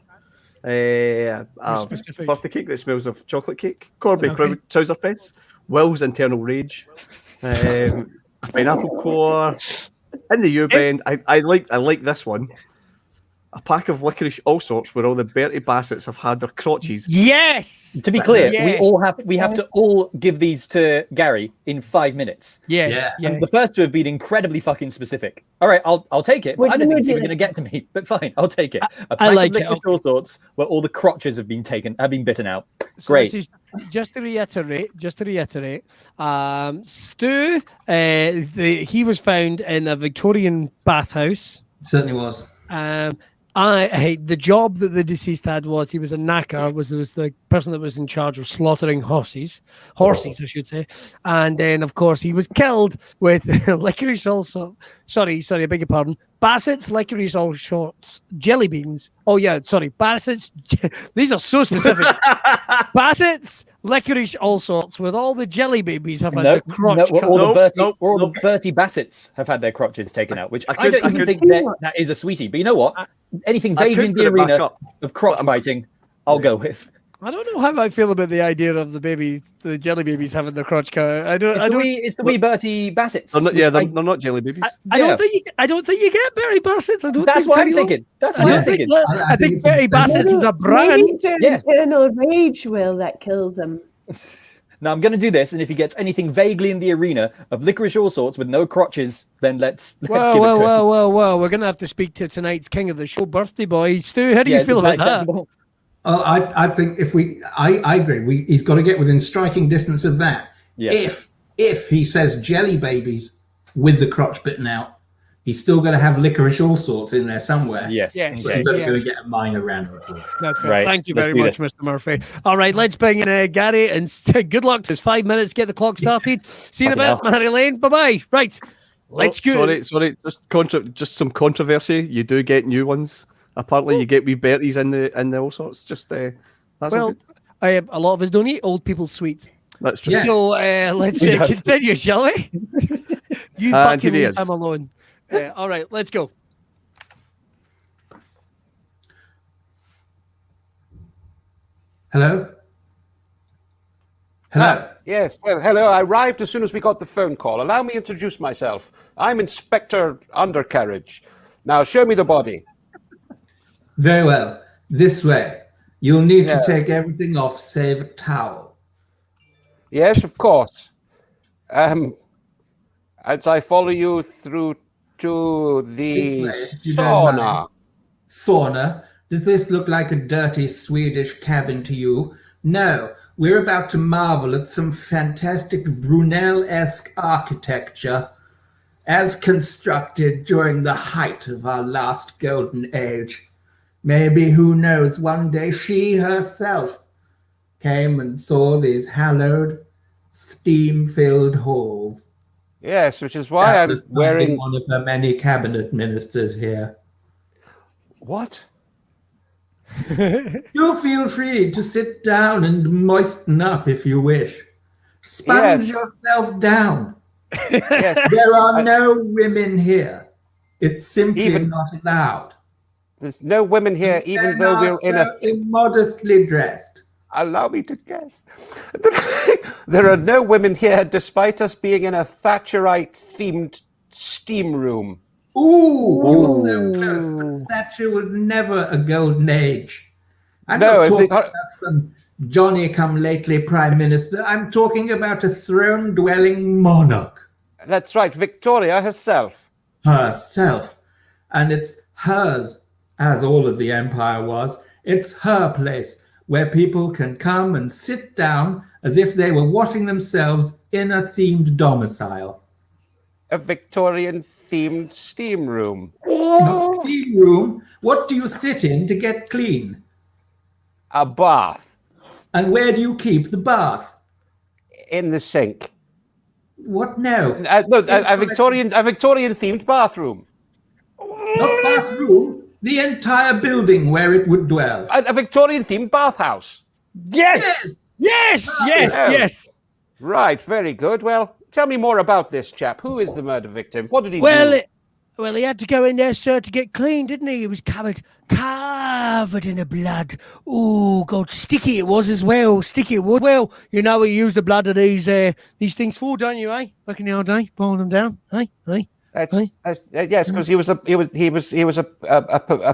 specific. birthday cake that smells of chocolate cake, Corby trouser press, Will's internal rage, pineapple core, in the U-bend. I like this one. A pack of licorice all sorts where all the Bertie Bassets have had their crotches. Yes. To be clear, Yes. we have to all give these to Gary in 5 minutes. Yes. And Yes. the first two have been incredibly fucking specific. All right, I'll take it. But I don't think it's even going to get to me. But fine, I'll take it. A pack like of licorice all sorts where all the crotches have been bitten out. So Great. this is, just to reiterate, Stu, he was found in a Victorian bathhouse. Certainly was. The job that the deceased had was he was a knacker, was the person that was in charge of slaughtering horses, I should say. And then, of course, he was killed with licorice also. Sorry, I beg your pardon. Bassett's licorice all sorts, jelly beans. Oh yeah, sorry, Bassett's. These are so specific. Bassett's licorice all sorts with all the jelly babies have had the crotch cut. All the Bertie Bassets have had their crotches taken out, which I don't even think that is a sweetie. But you know what? Anything vague in the arena of crotch biting, I'll go with. I don't know how I feel about the idea of the jelly babies having their crotch cut. It's the wee Bertie Bassets. They're not jelly babies. I don't think you get Bertie Bassets. That's what I'm thinking. I think Bertie Bassets is a brand. Maybe it's internal rage, Will, that kills him. Now I'm going to do this, and if he gets anything vaguely in the arena of licorice all sorts with no crotches, then let's give it to him. Well, we're going to have to speak to tonight's king of the show, birthday boy. Stu, how do you feel about that? I think I agree. He's got to get within striking distance of that. Yes. If he says jelly babies with the crotch bitten out, he's still going to have licorice all sorts in there somewhere. Yes. So he's only going to get a minor round of applause. That's right. Right. Thank you very much, Mr. Murphy. All right, let's bring in Gary, and good luck to his 5 minutes. Get the clock started. See you in a bit, Marjolein. Bye-bye. Right. Let's go. Sorry. Just some controversy. You do get new ones. Apparently, you get wee Berties in the all sorts. That's a lot of us don't eat old people's sweets. That's true. Yeah. So let's continue, shall we? You fucking leave him alone. All right, let's go. Hello? Yes, hello. I arrived as soon as we got the phone call. Allow me to introduce myself. I'm Inspector Undercarriage. Now, show me the body. Very well. This way. You'll need to take everything off save a towel. Yes, of course. As I follow you through to the sauna. Sauna? Does this look like a dirty Swedish cabin to you? No. We're about to marvel at some fantastic Brunel-esque architecture as constructed during the height of our last golden age. Maybe, who knows, one day she herself came and saw these hallowed, steam-filled halls. Yes, which is why I'm wearing one of her many cabinet ministers here. What? Do feel free to sit down and moisten up if you wish. Sponge yourself down. Yes. There are no women here. It's simply not allowed. There's no women here, even though we're in a immodestly dressed. Allow me to guess. There are no women here, despite us being in a Thatcherite-themed steam room. Ooh, you're so close. But Thatcher was never a golden age. I'm not talking about some Johnny-come-lately prime minister. I'm talking about a throne-dwelling monarch. That's right, Victoria herself. Herself. And it's hers, as all of the empire was. It's her place, where people can come and sit down as if they were washing themselves in a themed domicile. A Victorian-themed steam room. Not steam room. What do you sit in to get clean? A bath. And where do you keep the bath? In the sink. What now? No, a Victorian-themed bathroom. Not bathroom. The entire building where it would dwell. A Victorian-themed bathhouse. Yes! Yes! Right, very good. Well, tell me more about this chap. Who is the murder victim? What did he do? Well, he had to go in there, sir, to get clean, didn't he? He was covered in the blood. Oh, God, sticky it was as well. Sticky it was. Well, you know what you use the blood of these things for, don't you, eh? Back in the old day, boiling them down, eh? Yes, because he was a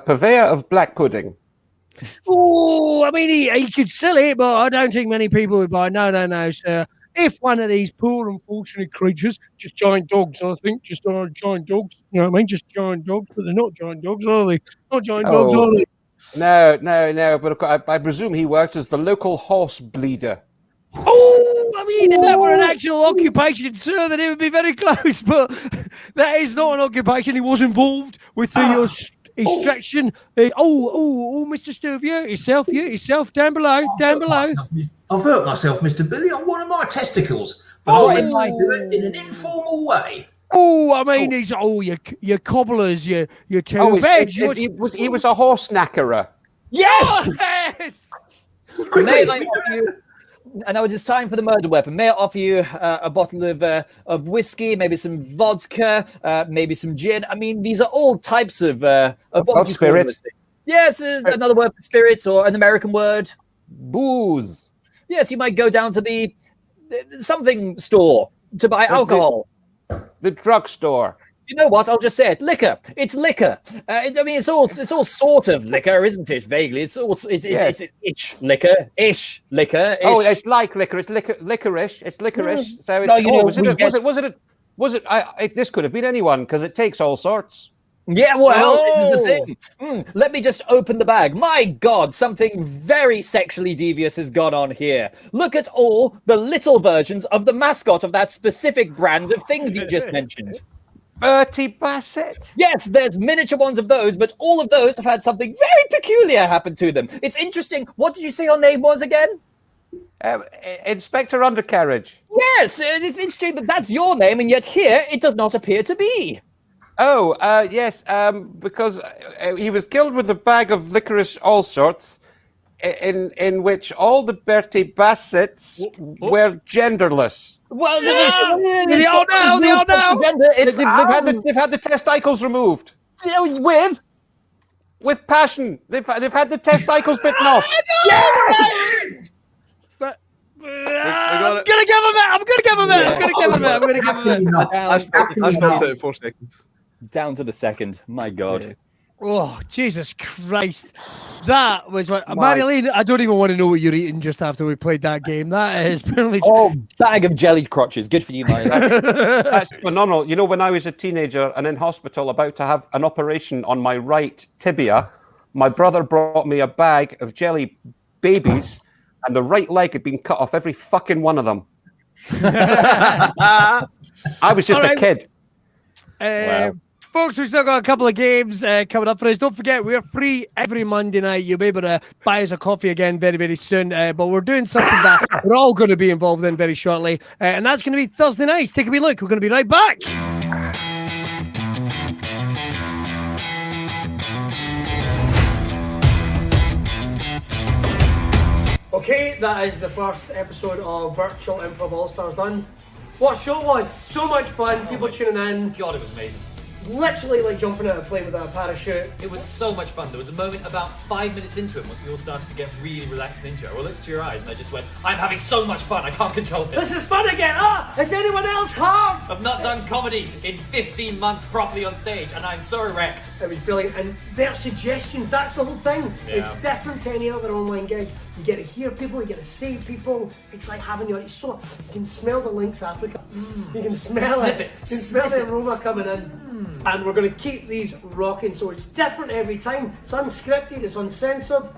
purveyor of black pudding. Oh, I mean, he could sell it, but I don't think many people would buy. No, sir. If one of these poor, unfortunate creatures, just giant dogs, I think, just giant dogs, you know what I mean? Just giant dogs, but they're not giant dogs, are they? Not giant dogs, are they? No, but I presume he worked as the local horse bleeder. Oh, I mean, if that were an actual occupation, sir, then it would be very close, but that is not an occupation. He was involved with the extraction. Mr. Stuart, you hurt yourself, down below. I've hurt myself, Mr. Billy, on one of my testicles, but I might do it in an informal way. Oh, I mean, your cobblers, your veg. He was a horse knackerer. Yes! And now it is time for the murder weapon. May I offer you a bottle of whiskey, maybe some vodka, maybe some gin? I mean, these are all types of spirits. Yes, another word for spirits, or an American word. Booze. Yes, you might go down to the something store to buy alcohol. The drugstore. You know what? I'll just say it. Liquor. It's liquor. I mean, it's all sort of liquor, isn't it? Vaguely, it's ish liquor. Oh, it's like liquor. It's licorice. It's licorice. So it's this could have been anyone because it takes all sorts. Yeah, well, this is the thing. Let me just open the bag. My God, something very sexually devious has gone on here. Look at all the little versions of the mascot of that specific brand of things you just mentioned. Bertie Bassett? Yes, there's miniature ones of those, but all of those have had something very peculiar happen to them. It's interesting. What did you say your name was again? Inspector Undercarriage. Yes, it's interesting that that's your name, and yet here it does not appear to be. Oh, yes, because he was killed with a bag of licorice all sorts, in which all the Bertie Bassets were genderless. Well, they are now. They've had the testicles removed. With passion. They've had the testicles bitten off. Yes! I'm gonna give him it. I stopped it in 4 seconds. Down to the second. My God. Yeah. Oh, Jesus Christ. That was what... Marjolein, I don't even want to know what you're eating just after we played that game. That is pretty... Bag of jellied crotches. Good for you, Marjolein. That's phenomenal. You know, when I was a teenager and in hospital about to have an operation on my right tibia, my brother brought me a bag of jelly babies and the right leg had been cut off every fucking one of them. I was just a kid. Wow. Folks, we've still got a couple of games coming up for us. Don't forget, we're free every Monday night. You'll be able to buy us a coffee again very, very soon. But we're doing something that we're all going to be involved in very shortly. And that's going to be Thursday nights. Take a wee look. We're going to be right back. Okay, that is the first episode of Virtual Improv All-Stars done. What show was? So much fun. People tuning in. God, it was amazing. literally like jumping out of a plane without a parachute. It was so much fun. There was a moment about 5 minutes into it, once we all started to get really relaxed into it. I looked to your eyes and I just went, I'm having so much fun, I can't control it. This is fun again! Is anyone else hurt? I've not done comedy in 15 months properly on stage, and I'm so wrecked. It was brilliant, and their suggestions, that's the whole thing. Yeah. It's different to any other online gig. You get to hear people, you get to see people. It's like having your, you can smell the Lynx Africa. You can smell Sniff it. it. You can smell the aroma coming in. And we're going to keep these rocking, so it's different every time. It's unscripted, it's uncensored.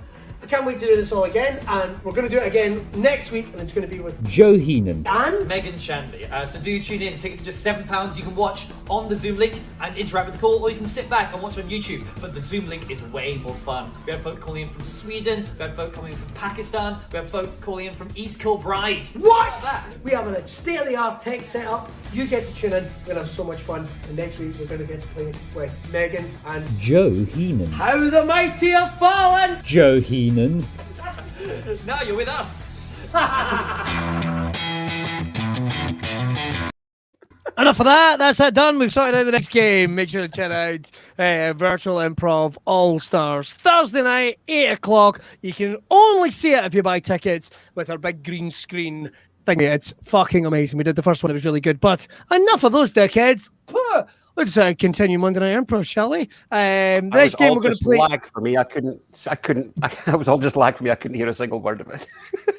I can't wait to do this all again, and we're going to do it again next week, and it's going to be with Joe Heenan and Megan Shanley. So do tune in. Tickets are just £7. You can watch on the Zoom link and interact with the call, or you can sit back and watch on YouTube. But the Zoom link is way more fun. We had folk calling in from Sweden. We had folk coming in from Pakistan. We had folk calling in from East Kilbride. What? We have a state-of-the-art tech setup. You get to tune in. We're going to have so much fun. And next week, we're going to get to play with Megan and Joe Heenan. How the Mighty Have Fallen. Joe Heenan. Now you're with us. Enough of that. That's it done. We've sorted out the next game. Make sure to check out Virtual Improv All Stars Thursday night, 8 o'clock. You can only see it if you buy tickets with our big green screen thing. It's fucking amazing. We did the first one. It was really good. But enough of those dickheads. Let's continue Monday Night Improv, shall we? The next game we're going to play. Lag for me. I couldn't. It was all just lag for me. I couldn't hear a single word of it.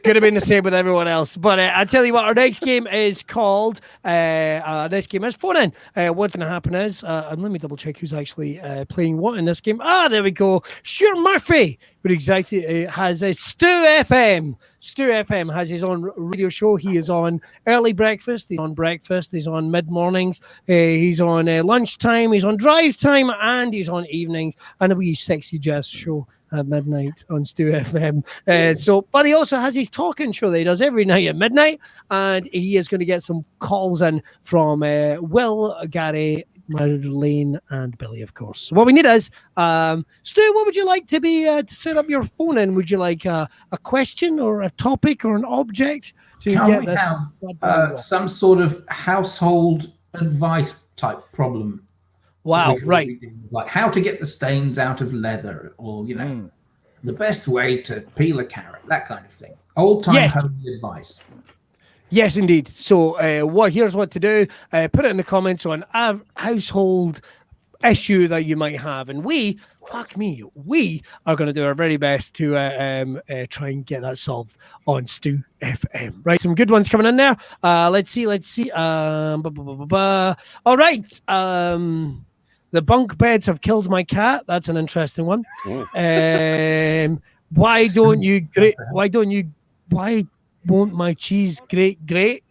Could have been the same with everyone else. But I tell you what, our next game is called. Next game is phone in. What's going to happen is, and let me double check who's actually playing what in this game. There we go. Stuart Murphy, who exactly has a Stu FM. Stu FM has his own radio show. He is on early breakfast. He's on breakfast. He's on mid mornings. He's on lunchtime. He's on drive time, and he's on evenings. And a wee sexy jazz show at midnight on Stu FM. But he also has his talking show that he does every night at midnight, and he is going to get some calls in from Will, Gary, Marjolein, and Billy, of course. So what we need is, Stu, what would you like to be to set up your phone in? Would you like a question or a topic or an object to Can get we this? have some sort of household advice type problem? Wow, right. Like how to get the stains out of leather, or the best way to peel a carrot, that kind of thing. Old-time homely advice. Yes, indeed. So here's what to do. Put it in the comments on a household issue that you might have. And we are going to do our very best to try and get that solved on Stu FM. Right, some good ones coming in there. Let's see. All right. The bunk beds have killed my cat. That's an interesting one. Why won't my cheese grate?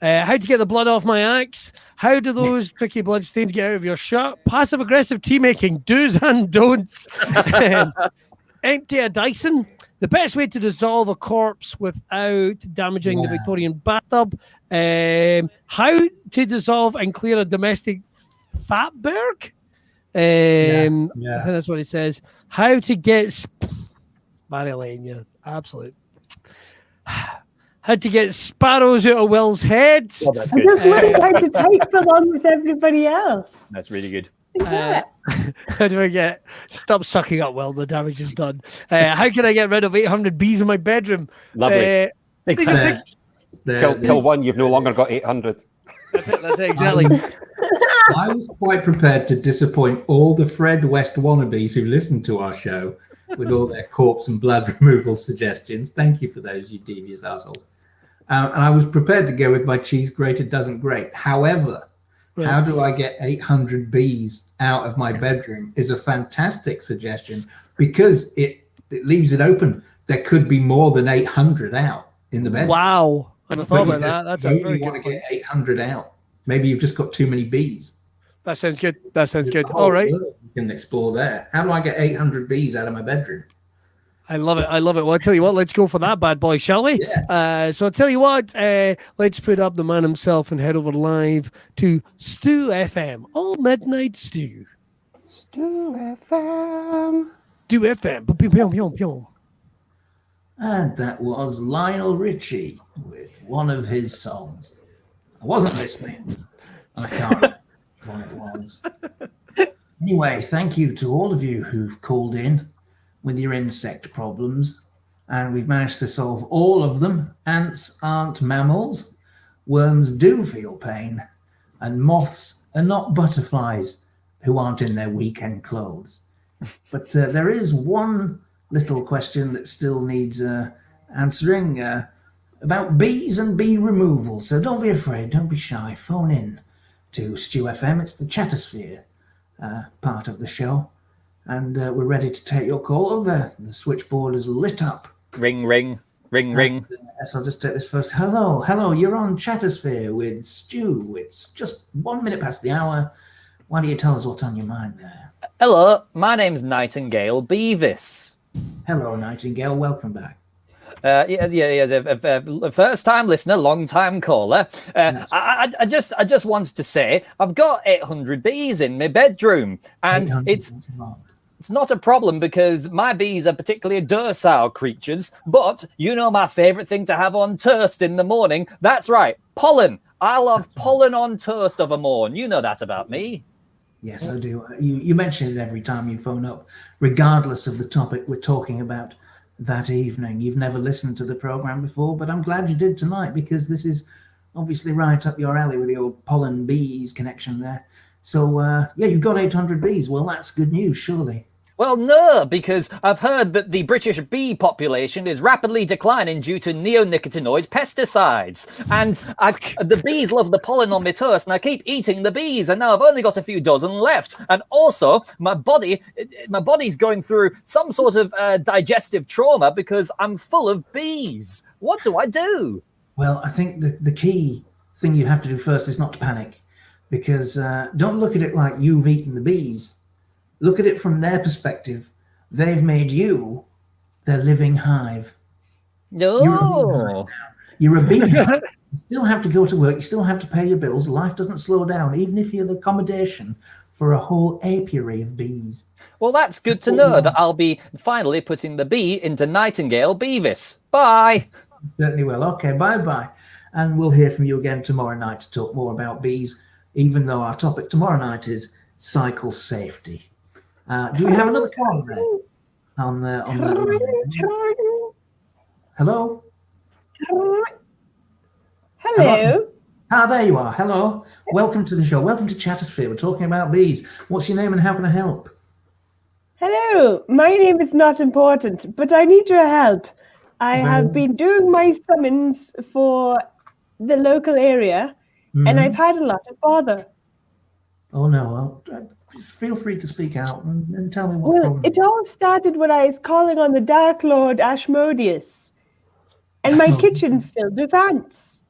How to get the blood off my axe? How do those tricky blood stains get out of your shirt? Passive aggressive tea making, do's and don'ts. Empty a Dyson. The best way to dissolve a corpse without damaging the Victorian bathtub. How to dissolve and clear a domestic fatberg. I think that's what it says. How to get Marjolein, yeah, absolute. How to get sparrows out of Will's head. Oh, that's I good. just learned how to type along with everybody else. That's really good. How do I get? Stop sucking up, Will. The damage is done. How can I get rid of 800 bees in my bedroom? Lovely. Kill one. You've no longer got 800. That's it. Exactly. I was quite prepared to disappoint all the Fred West wannabes who listened to our show with all their corpse and blood removal suggestions. Thank you for those, you devious assholes. And I was prepared to go with my cheese grated doesn't grate. However, how do I get 800 bees out of my bedroom is a fantastic suggestion because it leaves it open. There could be more than 800 out in the bedroom. Wow. I never thought about that. That's a very you want good to get 800 out. Maybe you've just got too many bees. That sounds good. All right. You can explore there. How do I get 800 bees out of my bedroom? I love it. Well, I'll tell you what, let's go for that bad boy, shall we? Yeah. So I'll tell you what, let's put up the man himself and head over live to Stu FM. All Midnight Stu. Stu FM. Stu FM. And that was Lionel Richie with one of his songs. I wasn't listening. I can't remember what it was. Anyway, thank you to all of you who've called in with your insect problems. And we've managed to solve all of them. Ants aren't mammals. Worms do feel pain. And moths are not butterflies who aren't in their weekend clothes. But there is one little question that still needs answering about bees and bee removal. So don't be afraid, don't be shy. Phone in to Stew FM. It's the Chattersphere part of the show. And we're ready to take your call. Oh, the switchboard is lit up. Ring, ring, ring, ring. Yes, I'll just take this first. Hello, you're on Chattersphere with Stu. It's just 1 minute past the hour. Why don't you tell us what's on your mind there? Hello, my name's Nightingale Beavis. Hello, Nightingale. Welcome back. First-time listener, long-time caller. I just wanted to say I've got 800 bees in my bedroom, and it's not a problem because my bees are particularly docile creatures. But you know my favourite thing to have on toast in the morning? That's right, pollen. I love pollen on toast of a morn. You know that about me. Yes, I do. You mention it every time you phone up, regardless of the topic we're talking about that evening. You've never listened to the program before, but I'm glad you did tonight because this is obviously right up your alley with the old pollen bees connection there. So, yeah, you've got 800 bees. Well, that's good news, surely. Well, no, because I've heard that the British bee population is rapidly declining due to neonicotinoid pesticides. And the bees love the pollen on my toast, and I keep eating the bees, and now I've only got a few dozen left. And also, my body's going through some sort of digestive trauma because I'm full of bees. What do I do? Well, I think the key thing you have to do first is not to panic, because don't look at it like you've eaten the bees. Look at it from their perspective. They've made you their living hive. No. You're a bee hive. You still have to go to work. You still have to pay your bills. Life doesn't slow down, even if you're the accommodation for a whole apiary of bees. Well, that's good to know that I'll be finally putting the bee into Nightingale Beavis. Bye. Certainly will. Okay, bye-bye. And we'll hear from you again tomorrow night to talk more about bees, even though our topic tomorrow night is cycle safety. Do we have another call there? On the Hello? Hello. There you are. Hello. Welcome to the show. Welcome to Chattersphere. We're talking about bees. What's your name and how can I help? Hello. My name is not important, but I need your help. I have been doing my summons for the local area, and I've had a lot of bother. Oh, no. Well, feel free to speak out and tell me what problem. It all started when I was calling on the Dark Lord Ashmodeus, and my kitchen filled with ants.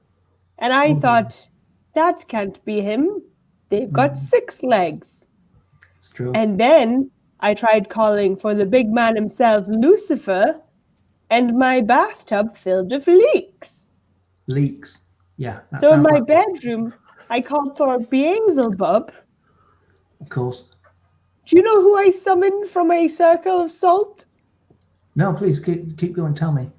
And I thought, that can't be him. They've got 6 legs. It's true. And then I tried calling for the big man himself, Lucifer, and my bathtub filled with leaks. Leaks? Yeah. So in my bedroom, I called for Beelzebub. Of course. Do you know who I summoned from a circle of salt? No, please keep going. Tell me.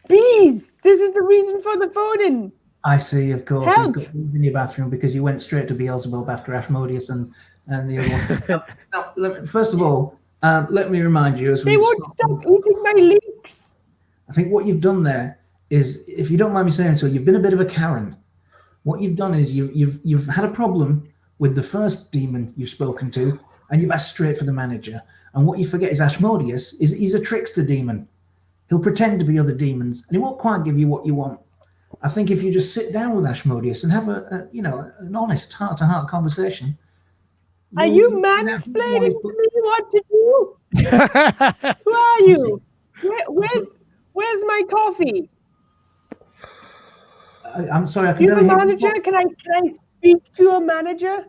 Bees! This is the reason for the phone-in. I see, of course. Help. You've got bees in your bathroom because you went straight to Beelzebub after Ashmodeus and the other one. Now, first of all, let me remind you as they won't stop eating my leeks. I think what you've done there is, if you don't mind me saying so, you've been a bit of a Karen. What you've done is you've had a problem with the first demon you've spoken to, and you've asked straight for the manager. And what you forget is Ashmodeus he's a trickster demon. He'll pretend to be other demons, and he won't quite give you what you want. I think if you just sit down with Ashmodeus and have an honest heart-to-heart conversation. Are you mansplaining to me what to do? Who are you? Where's my coffee? I'm sorry. Do you have a manager? Can I speak to a manager?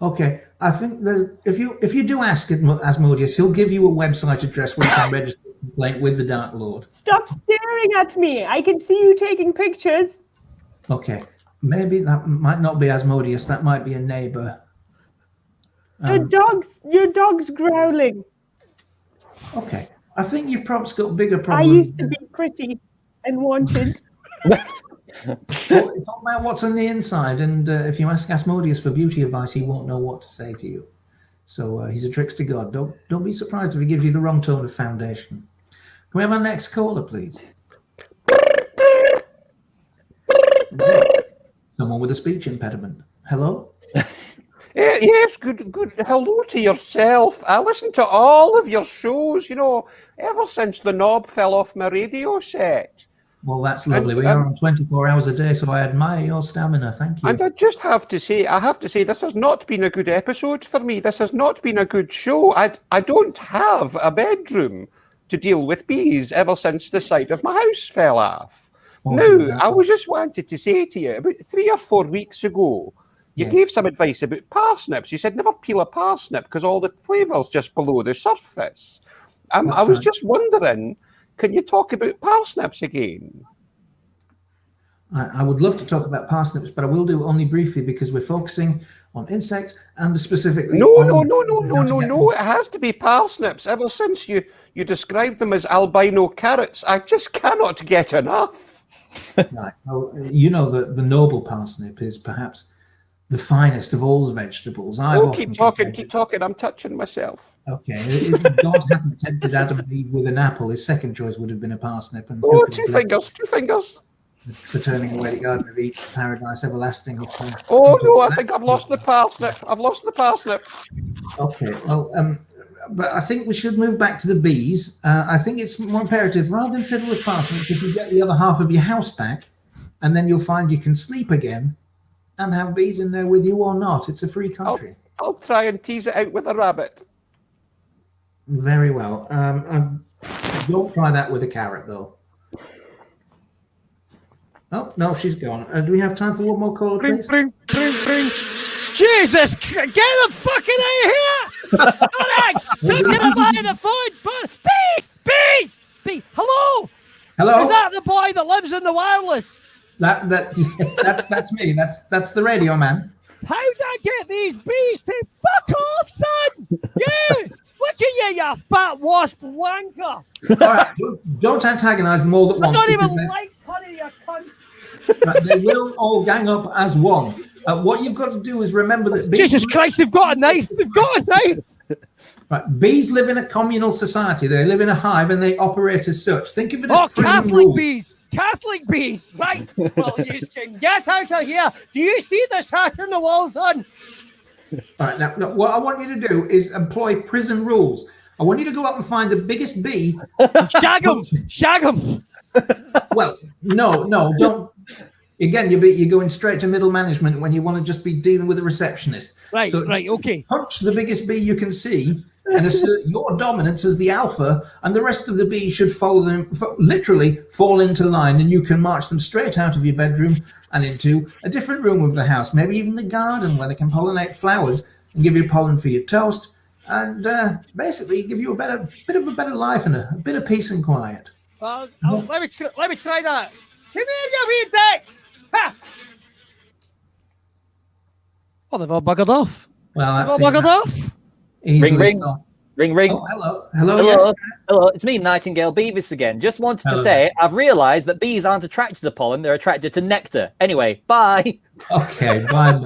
Okay, I think if you do ask Asmodeus, he'll give you a website address where you can register a complaint with the Dark Lord. Stop staring at me! I can see you taking pictures. Okay, maybe that might not be Asmodeus. That might be a neighbor. Your dog's growling. Okay, I think you've perhaps got bigger problems. I used to be pretty and wanted. Well, it's all about what's on the inside, and if you ask Asmodeus for beauty advice, he won't know what to say to you. So he's a trickster god. Don't be surprised if he gives you the wrong tone of foundation. Can we have our next caller, please? Someone with a speech impediment. Hello? Yes, good. Hello to yourself. I listen to all of your shows, ever since the knob fell off my radio set. Well, that's lovely. We are on 24 hours a day, so I admire your stamina. Thank you. And I just have to say, this has not been a good episode for me. This has not been a good show. I don't have a bedroom to deal with bees ever since the side of my house fell off. Now, I was just wanted to say to you, about 3 or 4 weeks ago, you gave some advice about parsnips. You said never peel a parsnip because all the flavour's just below the surface. I was just wondering, can you talk about parsnips again? I would love to talk about parsnips, but I will do only briefly because we're focusing on insects and specifically... No. It has to be parsnips. Ever since you described them as albino carrots, I just cannot get enough. Right. Well, the noble parsnip is perhaps the finest of all the vegetables. Keep talking. I'm touching myself. Okay. If God hadn't tempted Adam and Eve with an apple, his second choice would have been a parsnip. And two fingers. For turning away the Garden of Eden, paradise everlasting. I think I've lost the parsnip. Okay. Well, but I think we should move back to the bees. I think it's more imperative, rather than fiddle with parsnips, if you get the other half of your house back, and then you'll find you can sleep again and have bees in there with you or not. It's a free country. I'll try and tease it out with a rabbit. Very well. Don't try that with a carrot, though. Oh, no, she's gone. Do we have time for one more caller, please? Bring. Jesus, get the fucking out of here! Don't get him by the phone, but bees! Hello? Is that the boy that lives in the wireless? Yes, that's me. That's the radio man. How do I get these bees to fuck off, son? You! Look at you fat wasp wanker! All right, don't antagonize them all at once. I don't even like honey, you cunt. Right, they will all gang up as one. What you've got to do is remember that bees... Jesus Christ, they've got a knife! Right, bees live in a communal society. They live in a hive and they operate as such. Think of it as Catholic bees! Right, well, you can get out of here. Do you see the sack on the wall, son? All right, now, what I want you to do is employ prison rules. I want you to go out and find the biggest bee. Shag him. Well, no, don't. Again, you're going straight to middle management when you want to just be dealing with a receptionist. Right, okay. Punch the biggest bee you can see and assert your dominance as the alpha, and the rest of the bees should follow them, literally fall into line, and you can march them straight out of your bedroom and into a different room of the house, maybe even the garden where they can pollinate flowers and give you pollen for your toast, and basically give you a bit of a better life and a bit of peace and quiet. Let me try that. Come here, you wee dick! Ha! Oh, they've all buggered off. Well, that's buggered off. Ring. Oh, hello. Yes. Hello, it's me, Nightingale Beavis again. Just wanted to say, I've realised that bees aren't attracted to pollen, they're attracted to nectar. Anyway, bye. Okay, bye.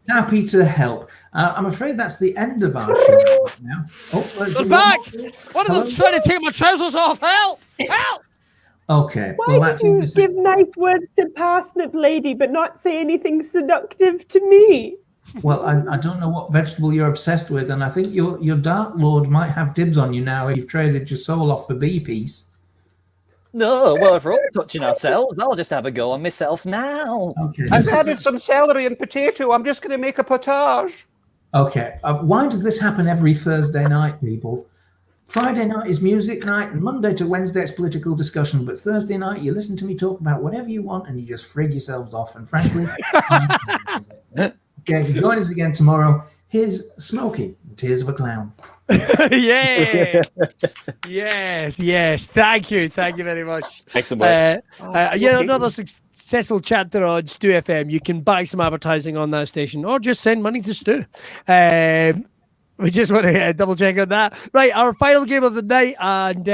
Happy to help. I'm afraid that's the end of our show now. They're back! One of them's trying to take my trousers off. Help! Okay. Why did you give nice words to Parsnip Lady but not say anything seductive to me? Well, I don't know what vegetable you're obsessed with, and I think your Dark Lord might have dibs on you now if you've traded your soul off for bee piece. No, well, if we're all touching ourselves, I'll just have a go on myself now. Okay. I've added some celery and potato. I'm just going to make a potage. Okay. Why does this happen every Thursday night, people? Friday night is music night, and Monday to Wednesday it's political discussion. But Thursday night, you listen to me talk about whatever you want, and you just frig yourselves off. And frankly, okay, join us again tomorrow. Here's Smokey, Tears of a Clown. Yeah. Yes. Thank you very much. Excellent. Another successful chapter on Stu FM. You can buy some advertising on that station, or just send money to Stu. We just want to double check on that. Right, our final game of the night, and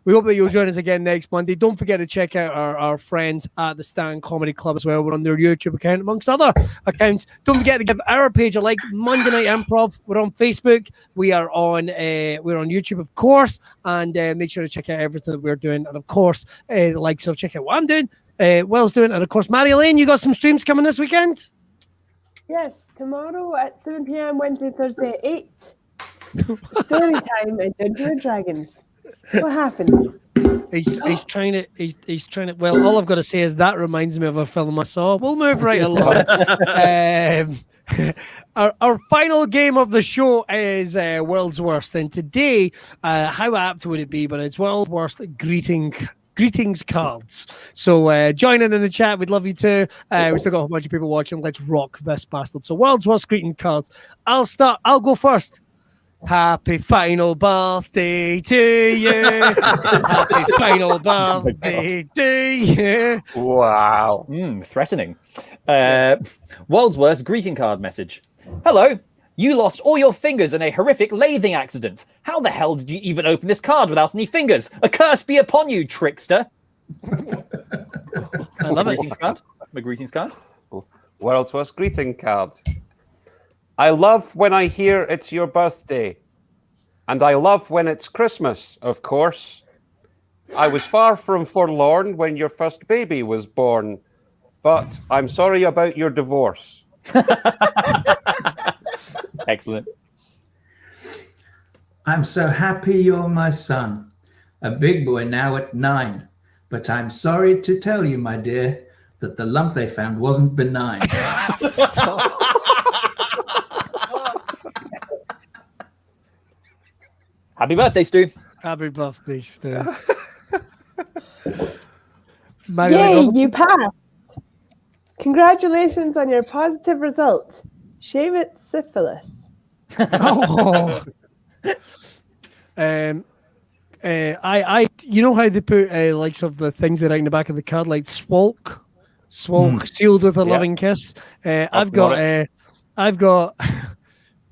we hope that you'll join us again next Monday. Don't forget to check out our friends at the Stand Comedy Club as well. We're on their YouTube account, amongst other accounts. Don't forget to give our page a like. Monday Night Improv. We're on Facebook. We are on YouTube, of course, and make sure to check out everything that we're doing. And of course, so check out what I'm doing, Will's doing, and of course, Marjolein, you got some streams coming this weekend? Yes, tomorrow at 7 p.m. Wednesday, Thursday at 8. Story time at Dungeons and Dragons. What happened? He's trying to. Well, all I've got to say is that reminds me of a film I saw. We'll move right along. Our final game of the show is World's Worst, and today, how apt would it be? But it's World's Worst greetings cards. So join in the chat. We'd love you to. We still got a bunch of people watching. Let's rock this bastard. So World's Worst greeting cards. I'll start. I'll go first. Happy final birthday to you. Happy final birthday to you. Wow. Threatening. World's Worst greeting card message. Hello. You lost all your fingers in a horrific lathing accident. How the hell did you even open this card without any fingers? A curse be upon you, trickster. I love it. Greetings card. My greetings card. World's Worst greeting card. I love when I hear it's your birthday. And I love when it's Christmas, of course. I was far from forlorn when your first baby was born. But I'm sorry about your divorce. Excellent. I'm so happy you're my son, a big boy now at 9. But I'm sorry to tell you, my dear, that the lump they found wasn't benign. Happy birthday, Stu. Happy birthday, Stu. Yay, you passed. Congratulations on your positive result. Shave it syphilis. Oh. I you know how they put likes of the things they write in the back of the card, like Swalk, sealed with a loving kiss. I've got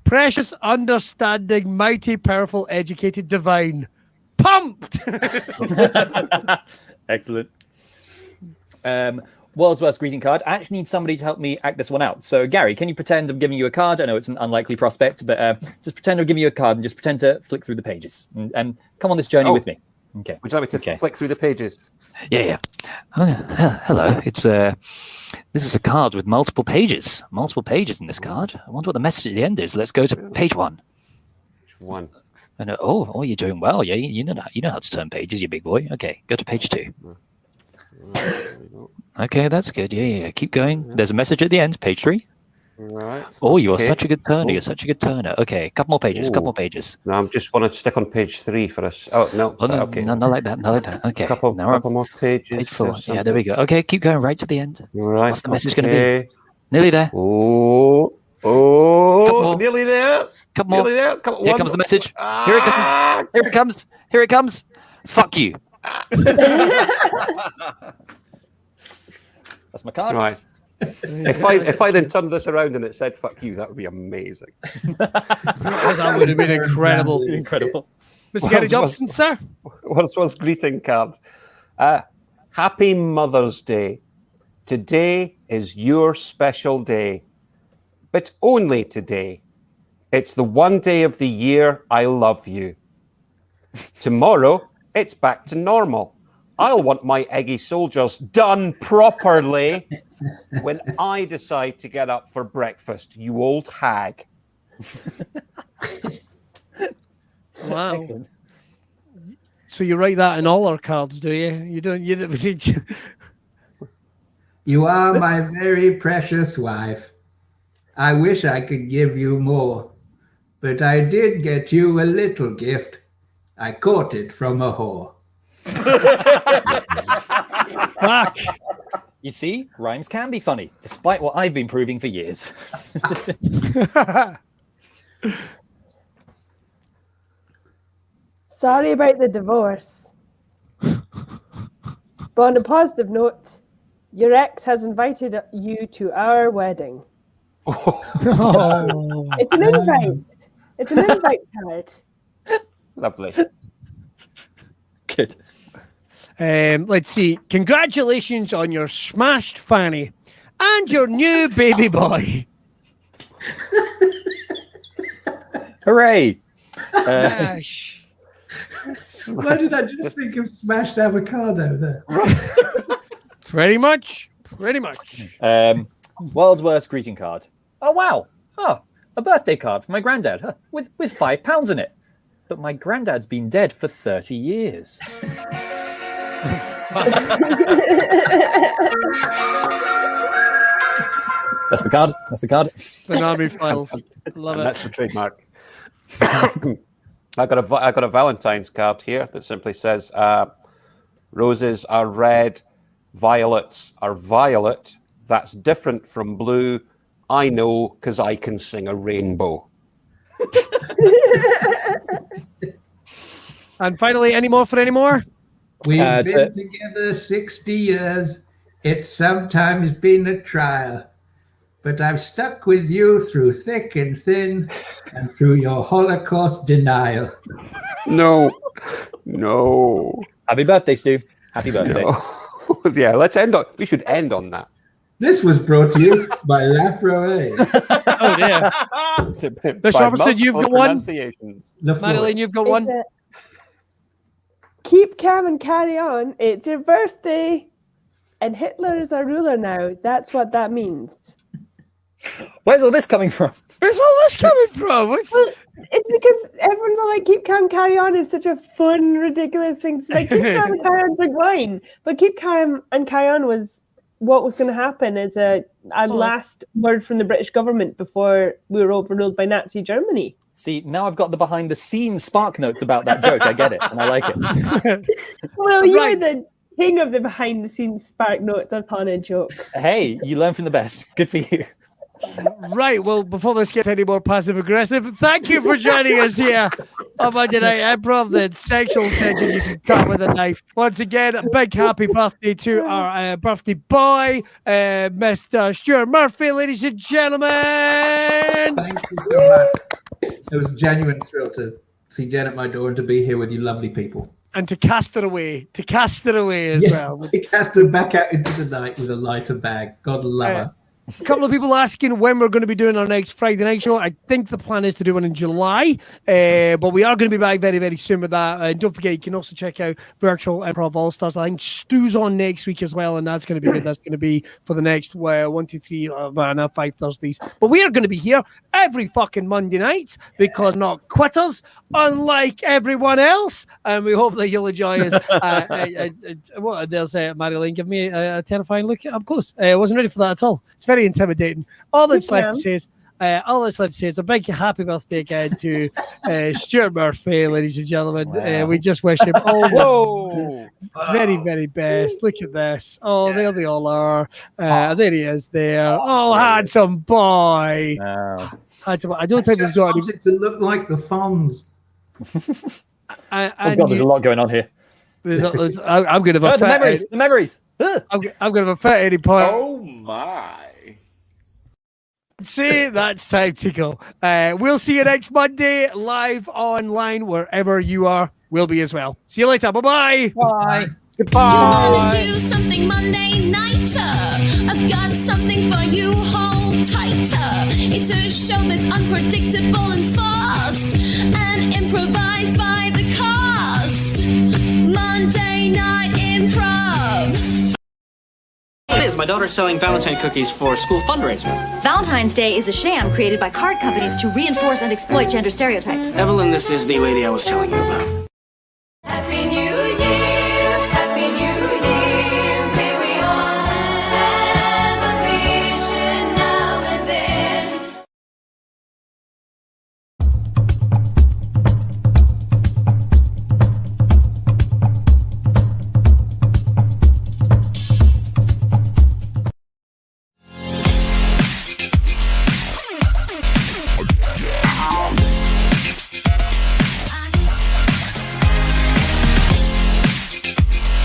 precious, understanding, mighty, powerful, educated, divine, pumped. Excellent. World's Worst greeting card. I actually need somebody to help me act this one out. So, Gary, can you pretend I'm giving you a card? I know it's an unlikely prospect, but just pretend I'm giving you a card and just pretend to flick through the pages and come on this journey with me. Okay. Would you like me to flick through the pages? Yeah. Hello. It's this is a card with multiple pages. Multiple pages in this card. I wonder what the message at the end is. Let's go to page 1. Page 1. And you're doing well. Yeah, you know how to turn pages, you big boy. Okay, go to page 2. Okay, that's good. Yeah. Keep going. There's a message at the end. Page 3. Right. Oh, you are such a good turner. You're such a good turner. Okay, couple more pages. No, I'm just want to stick on page 3 for us. Oh no. Oh, no, okay. no, not like that. Okay. Couple more pages. Page 4. Yeah, there we go. Okay, keep going right to the end. Right. What's the message going to be? Nearly there. Oh, nearly there. Couple more. Nearly there. Here comes the message. Here it comes. Here it comes. Fuck you. That's my card. Right. If I then turned this around and it said "fuck you," that would be amazing. That would have been incredible. Incredible. Mr. Gary Dobson, sir. What's greeting card? Happy Mother's Day. Today is your special day, but only today. It's the one day of the year I love you. Tomorrow, it's back to normal. I'll want my eggy soldiers done properly when I decide to get up for breakfast, you old hag. Wow. Excellent. So you write that in all our cards, do you? You don't. You are my very precious wife. I wish I could give you more, but I did get you a little gift. I caught it from a whore. Fuck. You see, rhymes can be funny, despite what I've been proving for years. Sorry about the divorce. But on a positive note, your ex has invited you to our wedding. Oh. It's an invite. It's an invite card. Lovely. Good. Let's see. Congratulations on your smashed fanny and your new baby boy. Hooray! Smash. Why did I just think of smashed avocado there? Pretty much. World's worst greeting card. Oh wow! Oh, a birthday card for my granddad, huh, with £5 in it. But my granddad's been dead for 30 years. That's the card. The Naameh files. Love it. That's the trademark. I got a Valentine's card here that simply says, "Roses are red, violets are violet. That's different from blue. I know because I can sing a rainbow." And finally, any more? We've been together 60 years. It's sometimes been a trial. But I've stuck with you through thick and thin and through your Holocaust denial. No. Happy birthday, Stu. Happy birthday. No. Yeah, we should end on that. This was brought to you by Lafroy. Oh, dear. Miss Robertson, you've got one. Marjolein, you've got one. Keep calm and carry on. It's your birthday. And Hitler is our ruler now. That's what that means. Where's all this coming from? It's because everyone's all like, keep calm, carry on is such a fun, ridiculous thing. So like, keep calm and carry on, drink wine. But keep calm and carry on was what was going to happen as a last word from the British government before we were overruled by Nazi Germany. See, now I've got the behind-the-scenes spark notes about that joke. I get it, and I like it. Well, you're the king of the behind-the-scenes spark notes upon a joke. Hey, you learn from the best. Good for you. Right, well, before this gets any more passive-aggressive, thank you for joining us here on Monday Night Improv, the sexual tension you can cut with a knife. Once again, a big happy birthday to our birthday boy, Mr. Stuart Murphy, ladies and gentlemen. Thank you so much. It was a genuine thrill to see Jen at my door and to be here with you lovely people. And to cast it away as well. To cast her back out into the night with a lighter bag. God love her. A couple of people asking when we're going to be doing our next Friday night show. I think the plan is to do one in July, but we are going to be back very, very soon with that. And don't forget, you can also check out Virtual Improv All Stars. I think Stu's on next week as well, and that's going to be good. That's going to be for the next 5 Thursdays. But we are going to be here every fucking Monday night because we're not quitters, unlike everyone else. And we hope that you'll enjoy us. There's Marjolein, give me a terrifying look up close. I wasn't ready for that at all. It's very intimidating. All that's left to say is a big happy birthday again to Stuart Murphy, ladies and gentlemen. Wow. We just wish him all the very, very best. Look at this. Oh, there they all are. There he is there. Oh, handsome boy. Handsome. I don't think there's got any... it to look like the Fonz. God, there's a lot going on here. I'm going to have the memories. I'm going to have a fat any point. Oh my. See, that's time to go. We'll see you next Monday live online wherever you are. We'll be as well. See you later. Bye-bye. Bye. Goodbye. Do something Monday nighter. I've got something for you. Hold tighter. It's a show that's unpredictable and fast and improvised by the cast. Monday Night Improv. Liz, my daughter's selling Valentine cookies for a school fundraiser. Valentine's Day is a sham created by card companies to reinforce and exploit gender stereotypes. Evelyn, this is the lady I was telling you about.